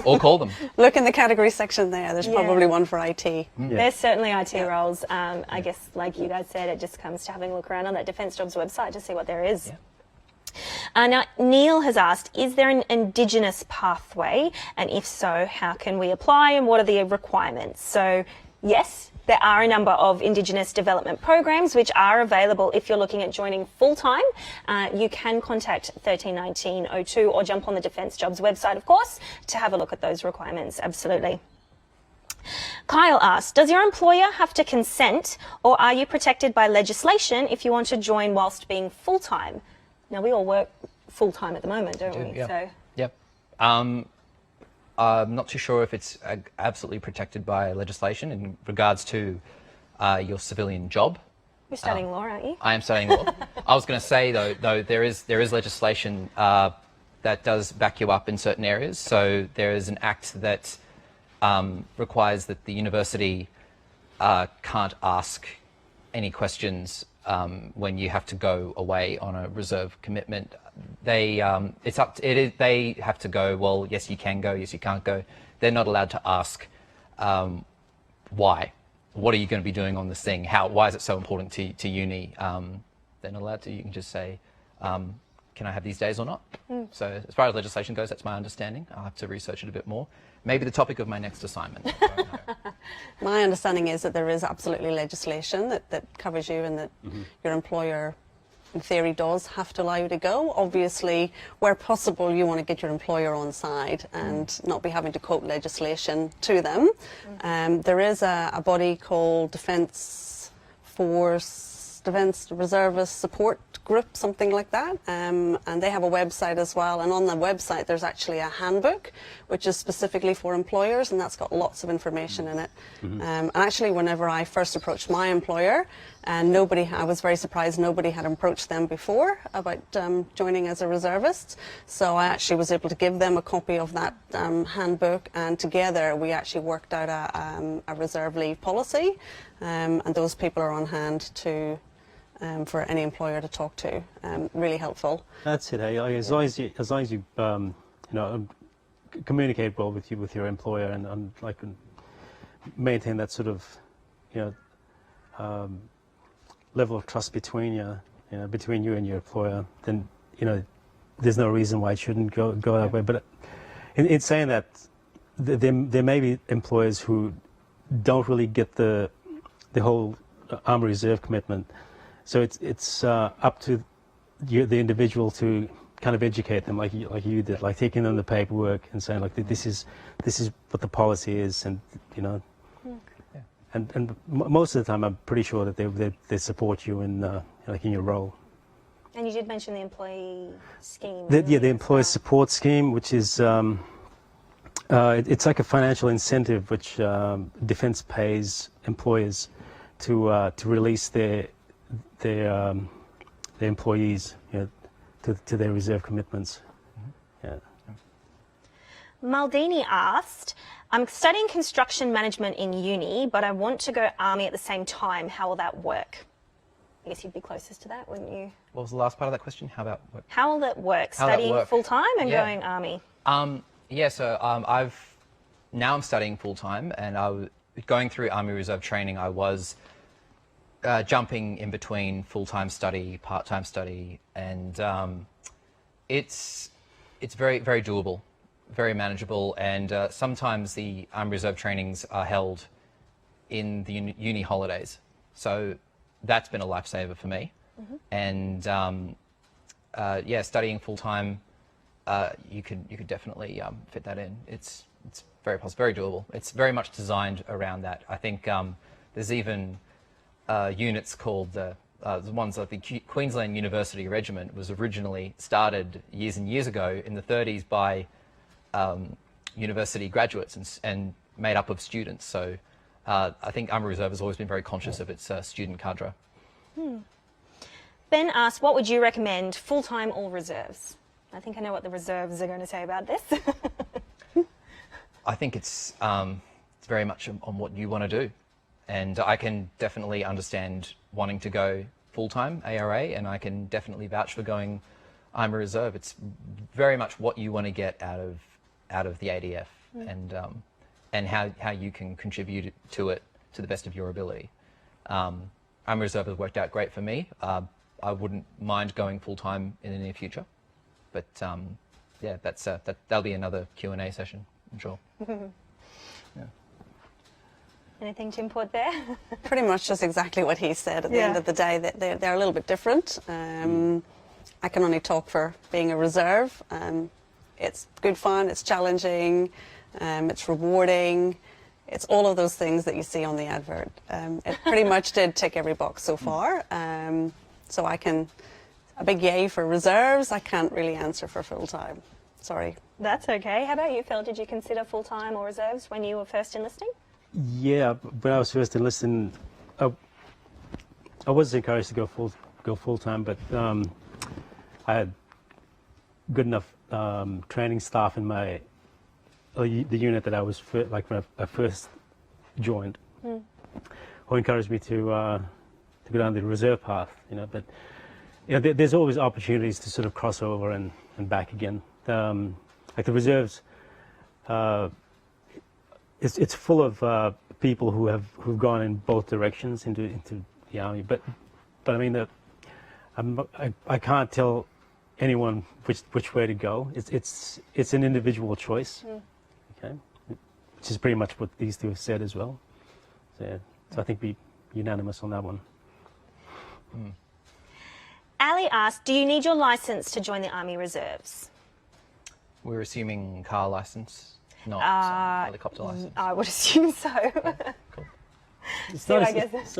Or call them. Look in the category section there. There's probably one for IT. There's certainly IT roles. I guess, like you guys said, it just comes to having a look around on that Defence Jobs website to see what there is. Now, Neil has asked, is there an Indigenous pathway? And if so, how can we apply and what are the requirements? So, yes, there are a number of Indigenous development programs which are available if you're looking at joining full-time. You can contact 131902 or jump on the Defence Jobs website, of course, to have a look at those requirements. Absolutely. Kyle asked, does your employer have to consent, or are you protected by legislation if you want to join whilst being full-time? Now, we all work full-time at the moment, don't we? Yeah. So. Yep. I'm not too sure if it's absolutely protected by legislation in regards to your civilian job. You're studying law, aren't you? I am studying law. I was going to say, though there is legislation that does back you up in certain areas. So there is an act that requires that the university can't ask any questions when you have to go away on a reserve commitment. They they have to go, well, yes, you can go, yes, you can't go. They're not allowed to ask why. What are you going to be doing on this thing? Why is it so important to uni? They're not allowed to. You can just say, can I have these days or not? So as far as legislation goes, that's my understanding. I'll have to research it a bit more. Maybe the topic of my next assignment. My understanding is that there is absolutely legislation that covers you, and that your employer, in theory, does have to allow you to go. Obviously, where possible, you want to get your employer on side and not be having to quote legislation to them. There is a body called Defence Reservist Support Group, something like that, and they have a website as well, and on the website there's actually a handbook which is specifically for employers, and that's got lots of information in it. And actually, whenever I first approached my employer, and I was very surprised nobody had approached them before about joining as a reservist, so I actually was able to give them a copy of that handbook, and together we actually worked out a reserve leave policy, and those people are on hand to for any employer to talk to. Really helpful. That's it. As long as you communicate well with your employer and like maintain that sort of level of trust between you and your employer, then there's no reason why it shouldn't go that way. But in saying that, there may be employers who don't really get the whole Army Reserve commitment. So it's up to the individual to kind of educate them, like you did, like taking them the paperwork and saying, like, this is what the policy is, and and most of the time, I'm pretty sure that they support you in like in your role. And you did mention the employee scheme. The employee support scheme, which is it's like a financial incentive which Defence pays employers to release their employees, to their reserve commitments. Yeah. Maldini asked, I'm studying construction management in uni, but I want to go Army at the same time. How will that work? I guess you'd be closest to that, wouldn't you? What was the last part of that question? How about work? How will that work? How will that Studying work? full-time and Yeah. going Army? So I'm studying full-time, and going through Army Reserve training, I was jumping in between full-time study, part-time study, and it's very, very doable, very manageable, and sometimes the Army Reserve trainings are held in the uni holidays, so that's been a lifesaver for me. And studying full-time, you could definitely fit that in. It's very possible, very doable. It's very much designed around that. I think there's even units called the ones like the Queensland University Regiment was originally started years and years ago in the 30s by university graduates and made up of students. So I think Army Reserve has always been very conscious of its student cadre. Ben asked, what would you recommend, full-time or reserves? I think I know what the reserves are going to say about this. I think it's very much on what you want to do. And I can definitely understand wanting to go full-time ARA, and I can definitely vouch for going Army Reserve. It's very much what you want to get out of the ADF, and how you can contribute to it to the best of your ability. Army Reserve has worked out great for me. I wouldn't mind going full-time in the near future, but that'll be another Q&A session, I'm sure. Yeah. Anything to import there? Pretty much just exactly what he said. At the end of the day, they're a little bit different. I can only talk for being a reserve. It's good fun, it's challenging, it's rewarding. It's all of those things that you see on the advert. It pretty much did tick every box so far. So a big yay for reserves. I can't really answer for full-time. Sorry. That's okay. How about you, Phil? Did you consider full-time or reserves when you were first enlisting? Yeah, when I was first enlisting, I was encouraged to go full-time, but I had good enough training staff in the unit that I was when I first joined, who encouraged me to go down the reserve path. But there's always opportunities to sort of cross over and back again. Like the reserves, it's full of people who've gone in both directions into the army. But I mean I can't tell anyone which way to go. It's an individual choice. Okay, which is pretty much what these two have said as well. So I think we're unanimous on that one. Ali asked, do you need your licence to join the Army Reserves? We're assuming car license, not helicopter license. I would assume so. Cool. It's not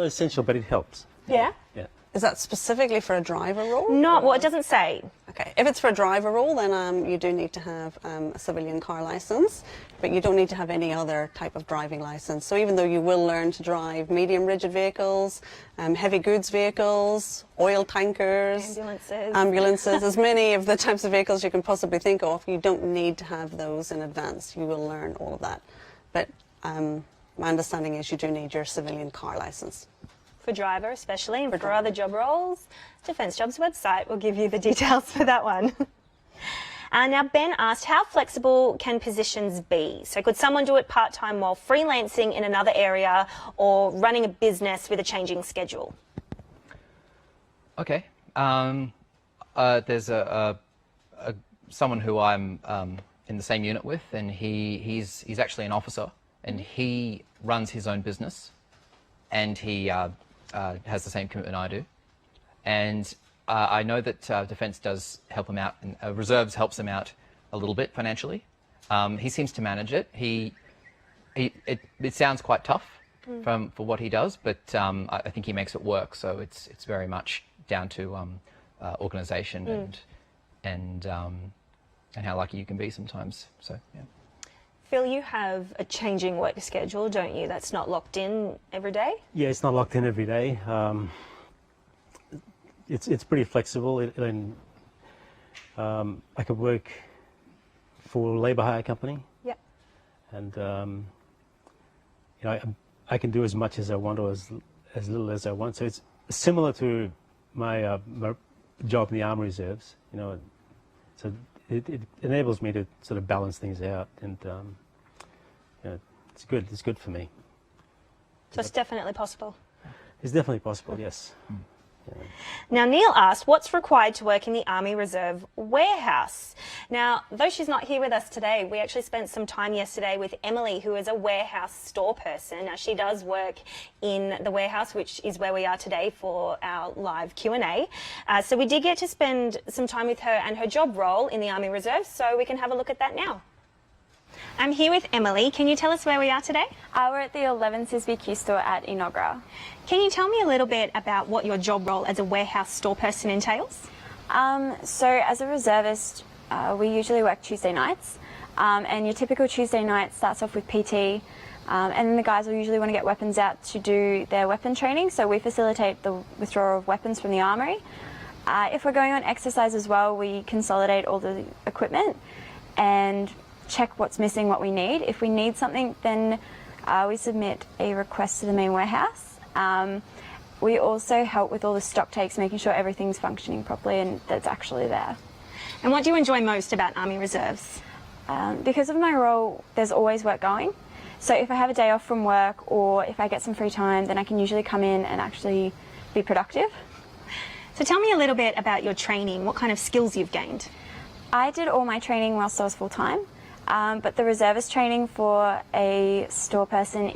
essential, but it helps. Yeah? Yeah. Is that specifically for a driver role? Not, well, it doesn't say. Okay, if it's for a driver role, then you do need to have a civilian car license, but you don't need to have any other type of driving license. So even though you will learn to drive medium rigid vehicles, heavy goods vehicles, oil tankers, ambulances, as many of the types of vehicles you can possibly think of, you don't need to have those in advance. You will learn all of that. But my understanding is you do need your civilian car license. For driver especially, and for other job roles, Defence Jobs website will give you the details for that one. Now Ben asked, how flexible can positions be? So could someone do it part-time while freelancing in another area or running a business with a changing schedule? Okay. There's a someone who I'm in the same unit with, and he's actually an officer, and he runs his own business, and he has the same commitment I do, and I know that Defence does help him out, and Reserves helps him out a little bit financially. He seems to manage it. It sounds quite tough for what he does, but I think he makes it work. So it's very much down to organisation and how lucky you can be sometimes. So yeah. Phil, you have a changing work schedule, don't you? That's not locked in every day? Yeah, it's not locked in every day. It's pretty flexible. I could work for a labour hire company. Yeah. And you know, I can do as much as I want or as little as I want. So it's similar to my job in the Army Reserves. You know, so it enables me to sort of balance things out, and you know, it's good. It's good for me. So it's definitely possible. It's definitely possible. Yes. Yeah. Now, Neil asked, what's required to work in the Army Reserve warehouse? Now, though she's not here with us today, we actually spent some time yesterday with Emily, who is a warehouse store person. Now, she does work in the warehouse, which is where we are today for our live Q&A. So we did get to spend some time with her and her job role in the Army Reserve, so we can have a look at that now. I'm here with Emily. Can you tell us where we are today? We're at the 11 SISBQ store at Enoggera. Can you tell me a little bit about what your job role as a warehouse store person entails? So as a reservist, we usually work Tuesday nights, and your typical Tuesday night starts off with PT, and then the guys will usually want to get weapons out to do their weapon training, so we facilitate the withdrawal of weapons from the armoury. If we're going on exercise as well, we consolidate all the equipment and check what's missing, what we need. If we need something, then we submit a request to the main warehouse. We also help with all the stock takes, making sure everything's functioning properly and that's actually there. And what do you enjoy most about Army Reserves? Because of my role, there's always work going. So if I have a day off from work or if I get some free time, then I can usually come in and actually be productive. So tell me a little bit about your training, what kind of skills you've gained. I did all my training whilst I was full-time, but the reservist training for a store person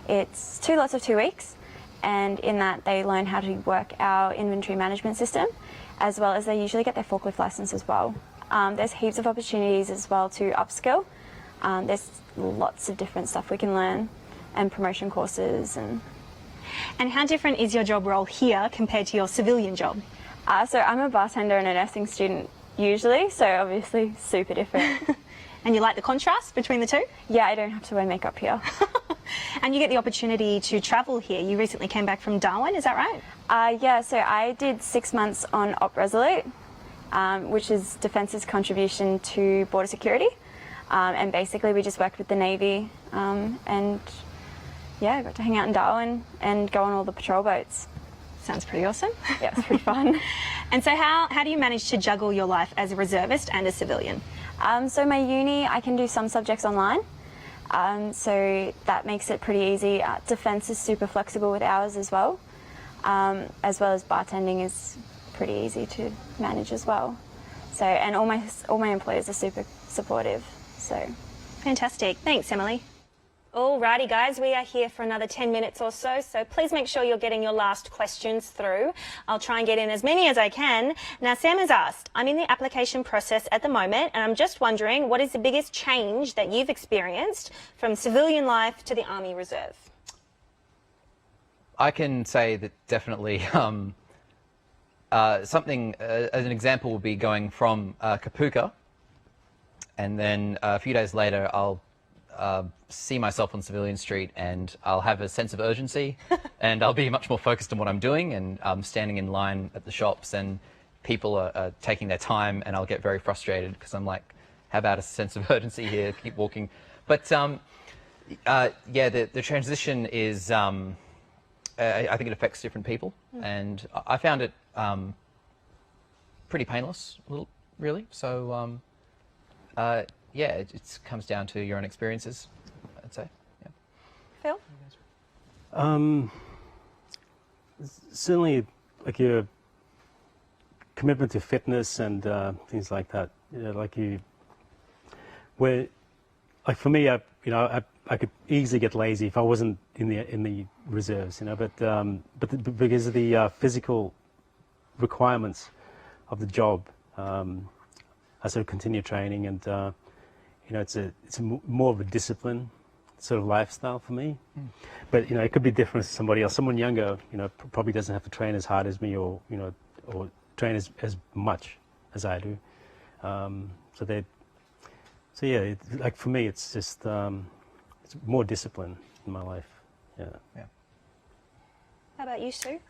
it's 2 lots of 2 weeks, and in that they learn how to work our inventory management system, as well as they usually get their forklift license as well. There's heaps of opportunities as well to upskill. There's lots of different stuff we can learn, and promotion courses. And how different is your job role here compared to your civilian job? So I'm a bartender and a nursing student usually, so obviously super different. And you like the contrast between the two? Yeah, I don't have to wear makeup here. And you get the opportunity to travel here. You recently came back from Darwin, is that right? Yeah, so I did 6 months on Op Resolute, which is Defence's contribution to border security. And basically we just worked with the Navy, and yeah, I got to hang out in Darwin and go on all the patrol boats. Sounds pretty awesome. Yeah, it's pretty fun. And so how do you manage to juggle your life as a reservist and a civilian? So my uni, I can do some subjects online, so that makes it pretty easy. Defence is super flexible with hours as well as bartending is pretty easy to manage as well. So, and all my employers are super supportive. So, fantastic. Thanks, Emily. Alrighty guys, we are here for another 10 minutes or so, so please make sure you're getting your last questions through. I'll try and get in as many as I can. Now Sam has asked, I'm in the application process at the moment and I'm just wondering, what is the biggest change that you've experienced from civilian life to the Army Reserve? I can say that definitely something, as an example, will be going from Kapuka, and then a few days later I'll see myself on Civilian Street and I'll have a sense of urgency and I'll be much more focused on what I'm doing, and I'm standing in line at the shops and people are taking their time and I'll get very frustrated because I'm like, how about a sense of urgency here, keep walking. But yeah, the transition is, I think it affects different people, and I found it pretty painless, really. So yeah, it comes down to your own experiences, I'd say. Yeah. Phil? Certainly, like your commitment to fitness and things like that. You know, like for me, I could easily get lazy if I wasn't in the reserves, you know. But because of the physical requirements of the job, I sort of continue training, and you know, it's more of a discipline sort of lifestyle for me. But you know, it could be different for somebody else. Someone younger, you know, probably doesn't have to train as hard as me, or you know, or train as much as I do. So yeah, like for me, it's just it's more discipline in my life. Yeah. How about you, Sue?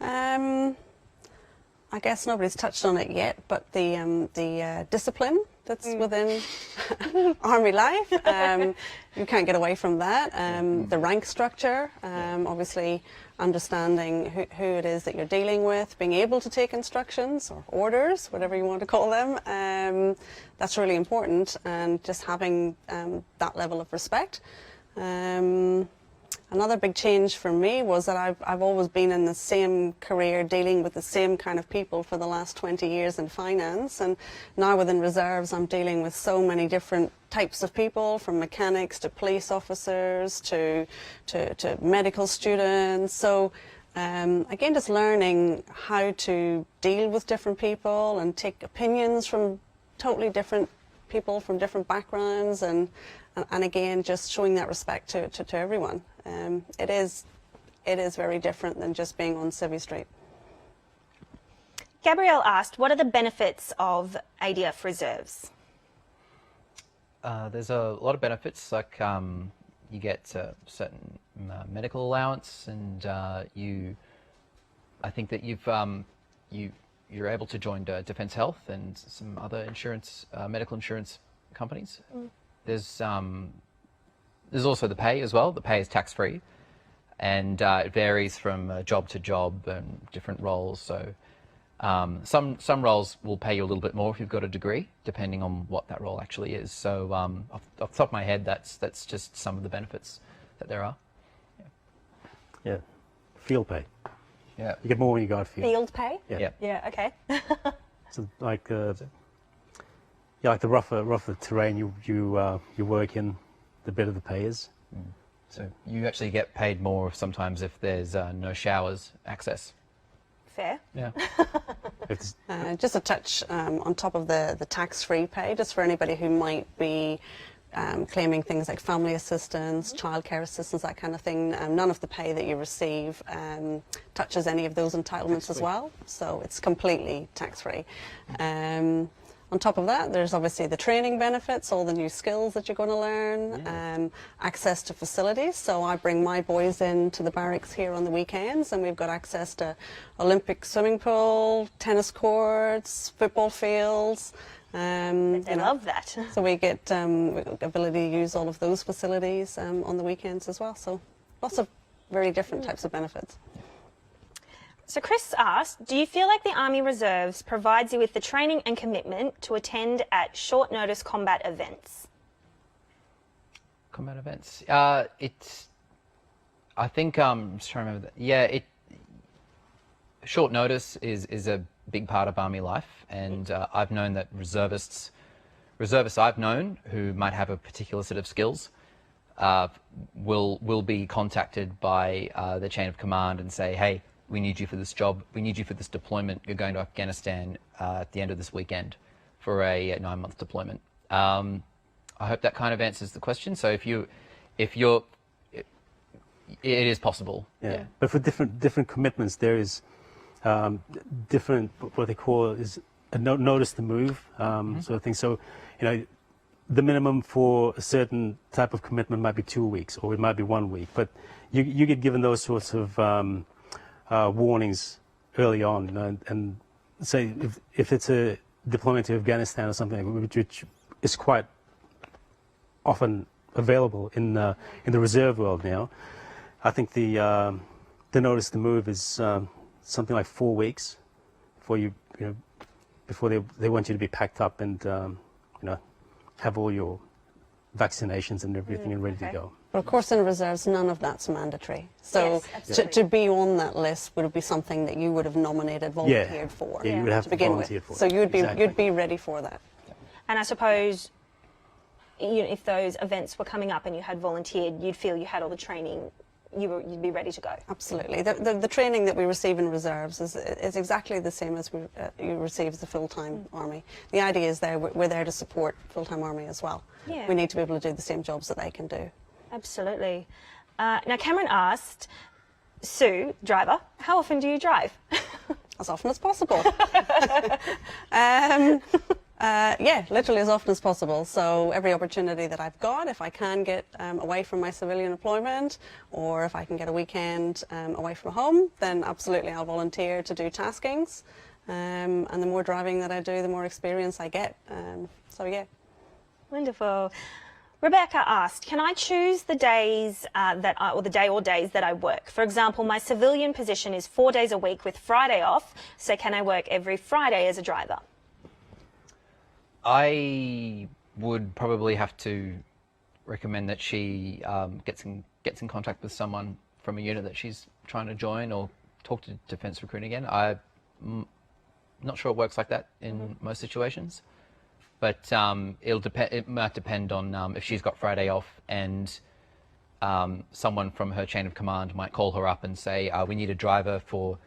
I guess nobody's touched on it yet, but the discipline that's within Army life, you can't get away from that. The rank structure, obviously understanding who it is that you're dealing with, being able to take instructions or orders, whatever you want to call them, that's really important, and just having that level of respect. Another big change for me was that I've always been in the same career, dealing with the same kind of people for the last 20 years in finance, and now within reserves I'm dealing with so many different types of people, from mechanics to police officers to medical students. So again, just learning how to deal with different people and take opinions from totally different people from different backgrounds, and again, just showing that respect to everyone. It is very different than just being on Civvy Street. Gabrielle asked, what are the benefits of ADF reserves? There's a lot of benefits, like you get a certain medical allowance, and I think that you're able to join Defence Health and some other insurance, medical insurance companies. There's also the pay as well. The pay is tax-free, and it varies from job to job and different roles. So some roles will pay you a little bit more if you've got a degree, depending on what that role actually is. So off the top of my head, that's just some of the benefits that there are. Yeah, field pay. Yeah, you get more when you go to field. Field pay? Yeah. Yeah. Okay. So like like the rougher terrain you work in, the better the pay is. So you actually get paid more sometimes if there's no showers access. Fair. Yeah. Just a touch on top of the tax-free pay, just for anybody who might be claiming things like family assistance, childcare assistance, that kind of thing. None of the pay that you receive touches any of those entitlements as well, so it's completely tax-free. On top of that, there's obviously the training benefits, all the new skills that you're going to learn, access to facilities. So I bring my boys into the barracks here on the weekends, and we've got access to Olympic swimming pool, tennis courts, football fields. They love that. So we get ability to use all of those facilities on the weekends as well. So lots of very different types of benefits. So Chris asked, do you feel like the Army Reserves provides you with the training and commitment to attend at short notice combat events? Combat events. I think I'm just trying to remember that. Yeah, short notice is a big part of Army life, and I've known that reservists I've known who might have a particular set of skills will be contacted by the chain of command and say, hey, we need you for this job, we need you for this deployment, you're going to Afghanistan at the end of this weekend for a 9-month deployment. I hope that kind of answers the question. So if you're, it is possible. Yeah. But for different commitments, there is different, what they call is a notice to move sort of thing. So, you know, the minimum for a certain type of commitment might be 2 weeks, or it might be 1 week, but you get given those sorts of warnings early on, you know, and say if it's a deployment to Afghanistan or something, which is quite often available in the reserve world now, I think the notice to move is something like 4 weeks before they want you to be packed up and have all your vaccinations and everything and ready to go. But of course, in reserves, none of that's mandatory. So Yes, absolutely. to be on that list would be something that you would have nominated, volunteered for. Yeah, you would have to to begin volunteer with. for it. So Exactly. you'd be ready for that. And I suppose, you know, if those events were coming up and you had volunteered, you'd feel you had all the training, you'd be ready to go. Absolutely. The training that we receive in reserves is exactly the same as you receive as the full-time army. The idea is we're there to support full-time army as well. Yeah. We need to be able to do the same jobs that they can do. Absolutely. Now, Cameron asked, Sue, driver, how often do you drive? As often as possible. Yeah, literally as often as possible. So every opportunity that I've got, if I can get away from my civilian employment, or if I can get a weekend away from home, then absolutely I'll volunteer to do taskings. And the more driving that I do, the more experience I get. So yeah. Wonderful. Rebecca asked, can I choose the days or the day or days that I work? For example, my civilian position is 4 days a week with Friday off, so can I work every Friday as a driver? I would probably have to recommend that she gets in contact with someone from a unit that she's trying to join, or talk to Defence Recruiting again. I'm not sure it works like that in most situations, but it might depend on if she's got Friday off, and someone from her chain of command might call her up and say, we need a driver for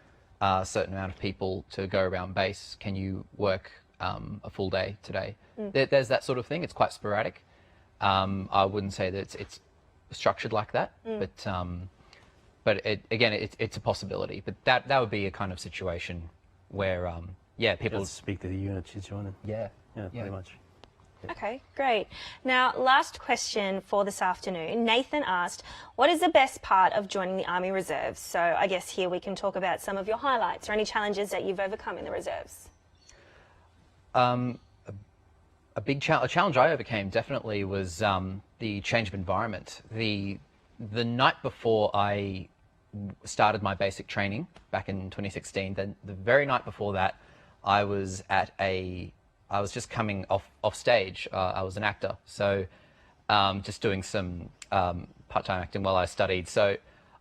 a certain amount of people to go around base. Can you work a full day today? There's that sort of thing. It's quite sporadic. I wouldn't say that it's structured like that, but it's a possibility. But that would be a kind of situation where people Let's speak to the unit she's joining. yeah Pretty much. Okay, great. Now, last question for this afternoon. Nathan asked, what is the best part of joining the Army Reserves? So I guess here we can talk about some of your highlights or any challenges that you've overcome in the Reserves. A challenge I overcame definitely was the change of environment. The night before I started my basic training back in 2016, then the very night before that, I was just coming off stage. I was an actor, so just doing some part-time acting while I studied. So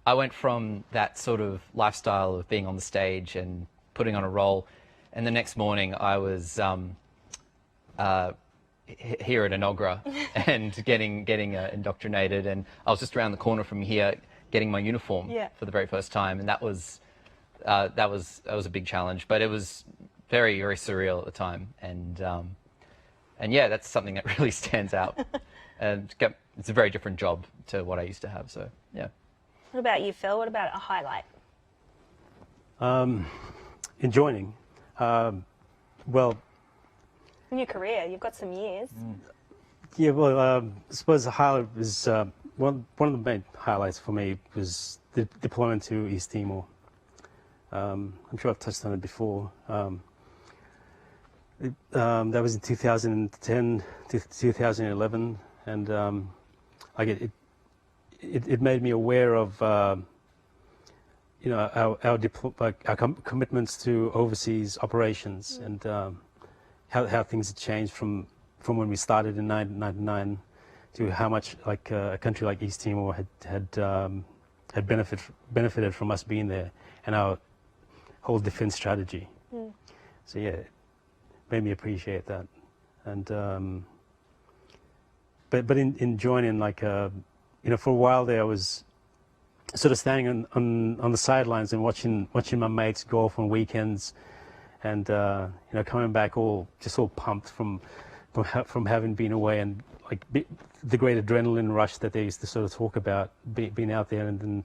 I went from that sort of lifestyle of being on the stage and putting on a role, and the next morning I was here at Enogra and getting indoctrinated, and I was just around the corner from here getting my uniform for the very first time, and that was a big challenge, but it was very, very surreal at the time, and yeah, that's something that really stands out. And it's a very different job to what I used to have. So yeah. What about you, Phil? What about a highlight? In joining, well. In your career, you've got some years. Yeah, well, I suppose the highlight was one of the main highlights for me was the deployment to East Timor. I'm sure I've touched on it before. That was in 2010 to 2011, and it made me aware of our commitments to overseas operations, and how things had changed from when we started in 1999 to how much a country like East Timor had benefited from us being there, and our whole defense strategy. So yeah, it made me appreciate that. And but in joining, for a while there, I was sort of standing on the sidelines and watching my mates golf on weekends, and coming back all pumped from having been away, and the great adrenaline rush that they used to sort of talk about being out there, and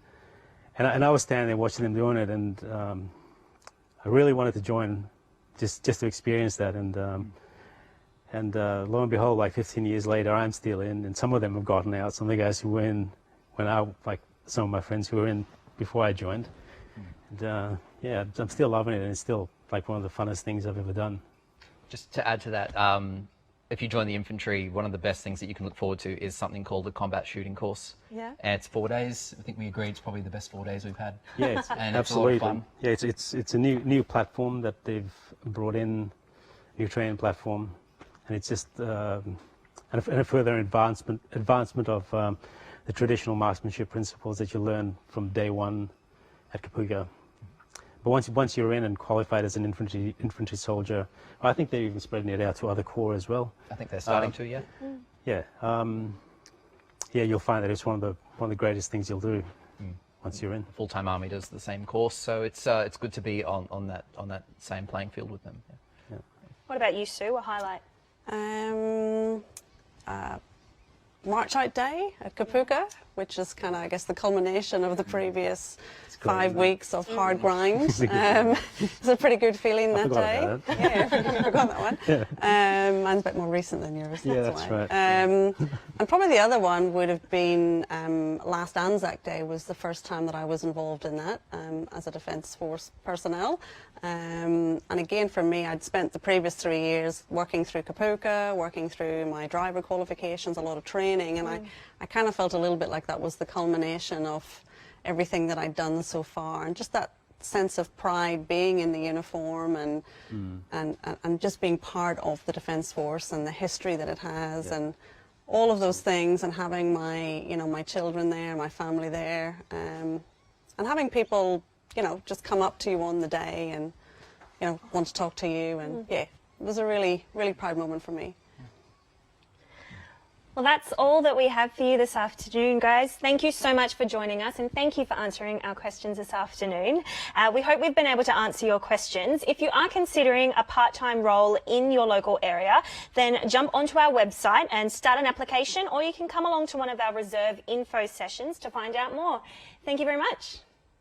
I was standing there watching them doing it, and I really wanted to join just to experience that, and lo and behold, 15 years later, I'm still in, and some of them have gotten out. Some of the guys who went out, some of my friends who were in before I joined, and yeah, I'm still loving it, and it's still one of the funnest things I've ever done. Just to add to that, if you join the infantry, one of the best things that you can look forward to is something called the combat shooting course. Yeah. And it's 4 days. I think we agreed it's probably the best 4 days we've had. Yeah, and absolutely. It's a lot of fun. Yeah, it's a new platform that they've brought in, new training platform, and it's just and a further advancement of the traditional marksmanship principles that you learn from day one at Kapooka. But once you're in and qualified as an infantry soldier, I think they're even spreading it out to other corps as well. I think they're starting to, yeah. Yeah, yeah, you'll find that it's one of the greatest things you'll do once you're in. The full-time army does the same course, so it's good to be on that same playing field with them. Yeah. What about you, Sue? A highlight? March Out Day at Kapooka, which is kind of, I guess, the culmination of the previous 5 weeks of hard grind. It's a pretty good feeling that day. Yeah, I forgot that one. Yeah. Mine's a bit more recent than yours. That's right. And probably the other one would have been last Anzac Day was the first time that I was involved in that as a Defence Force personnel. And again, for me, I'd spent the previous 3 years working through Kapooka, working through my driver qualifications, a lot of training, and I kind of felt a little bit like that was the culmination of everything that I'd done so far, and just that sense of pride being in the uniform and just being part of the Defence Force and the history that it has, and all of those things, and having my children there, my family there, and having people just come up to you on the day and want to talk to you, and yeah, it was a really, really proud moment for me. Well, that's all that we have for you this afternoon, guys. Thank you so much for joining us, and thank you for answering our questions this afternoon. We hope we've been able to answer your questions. If you are considering a part-time role in your local area, then jump onto our website and start an application, or you can come along to one of our reserve info sessions to find out more. Thank you very much.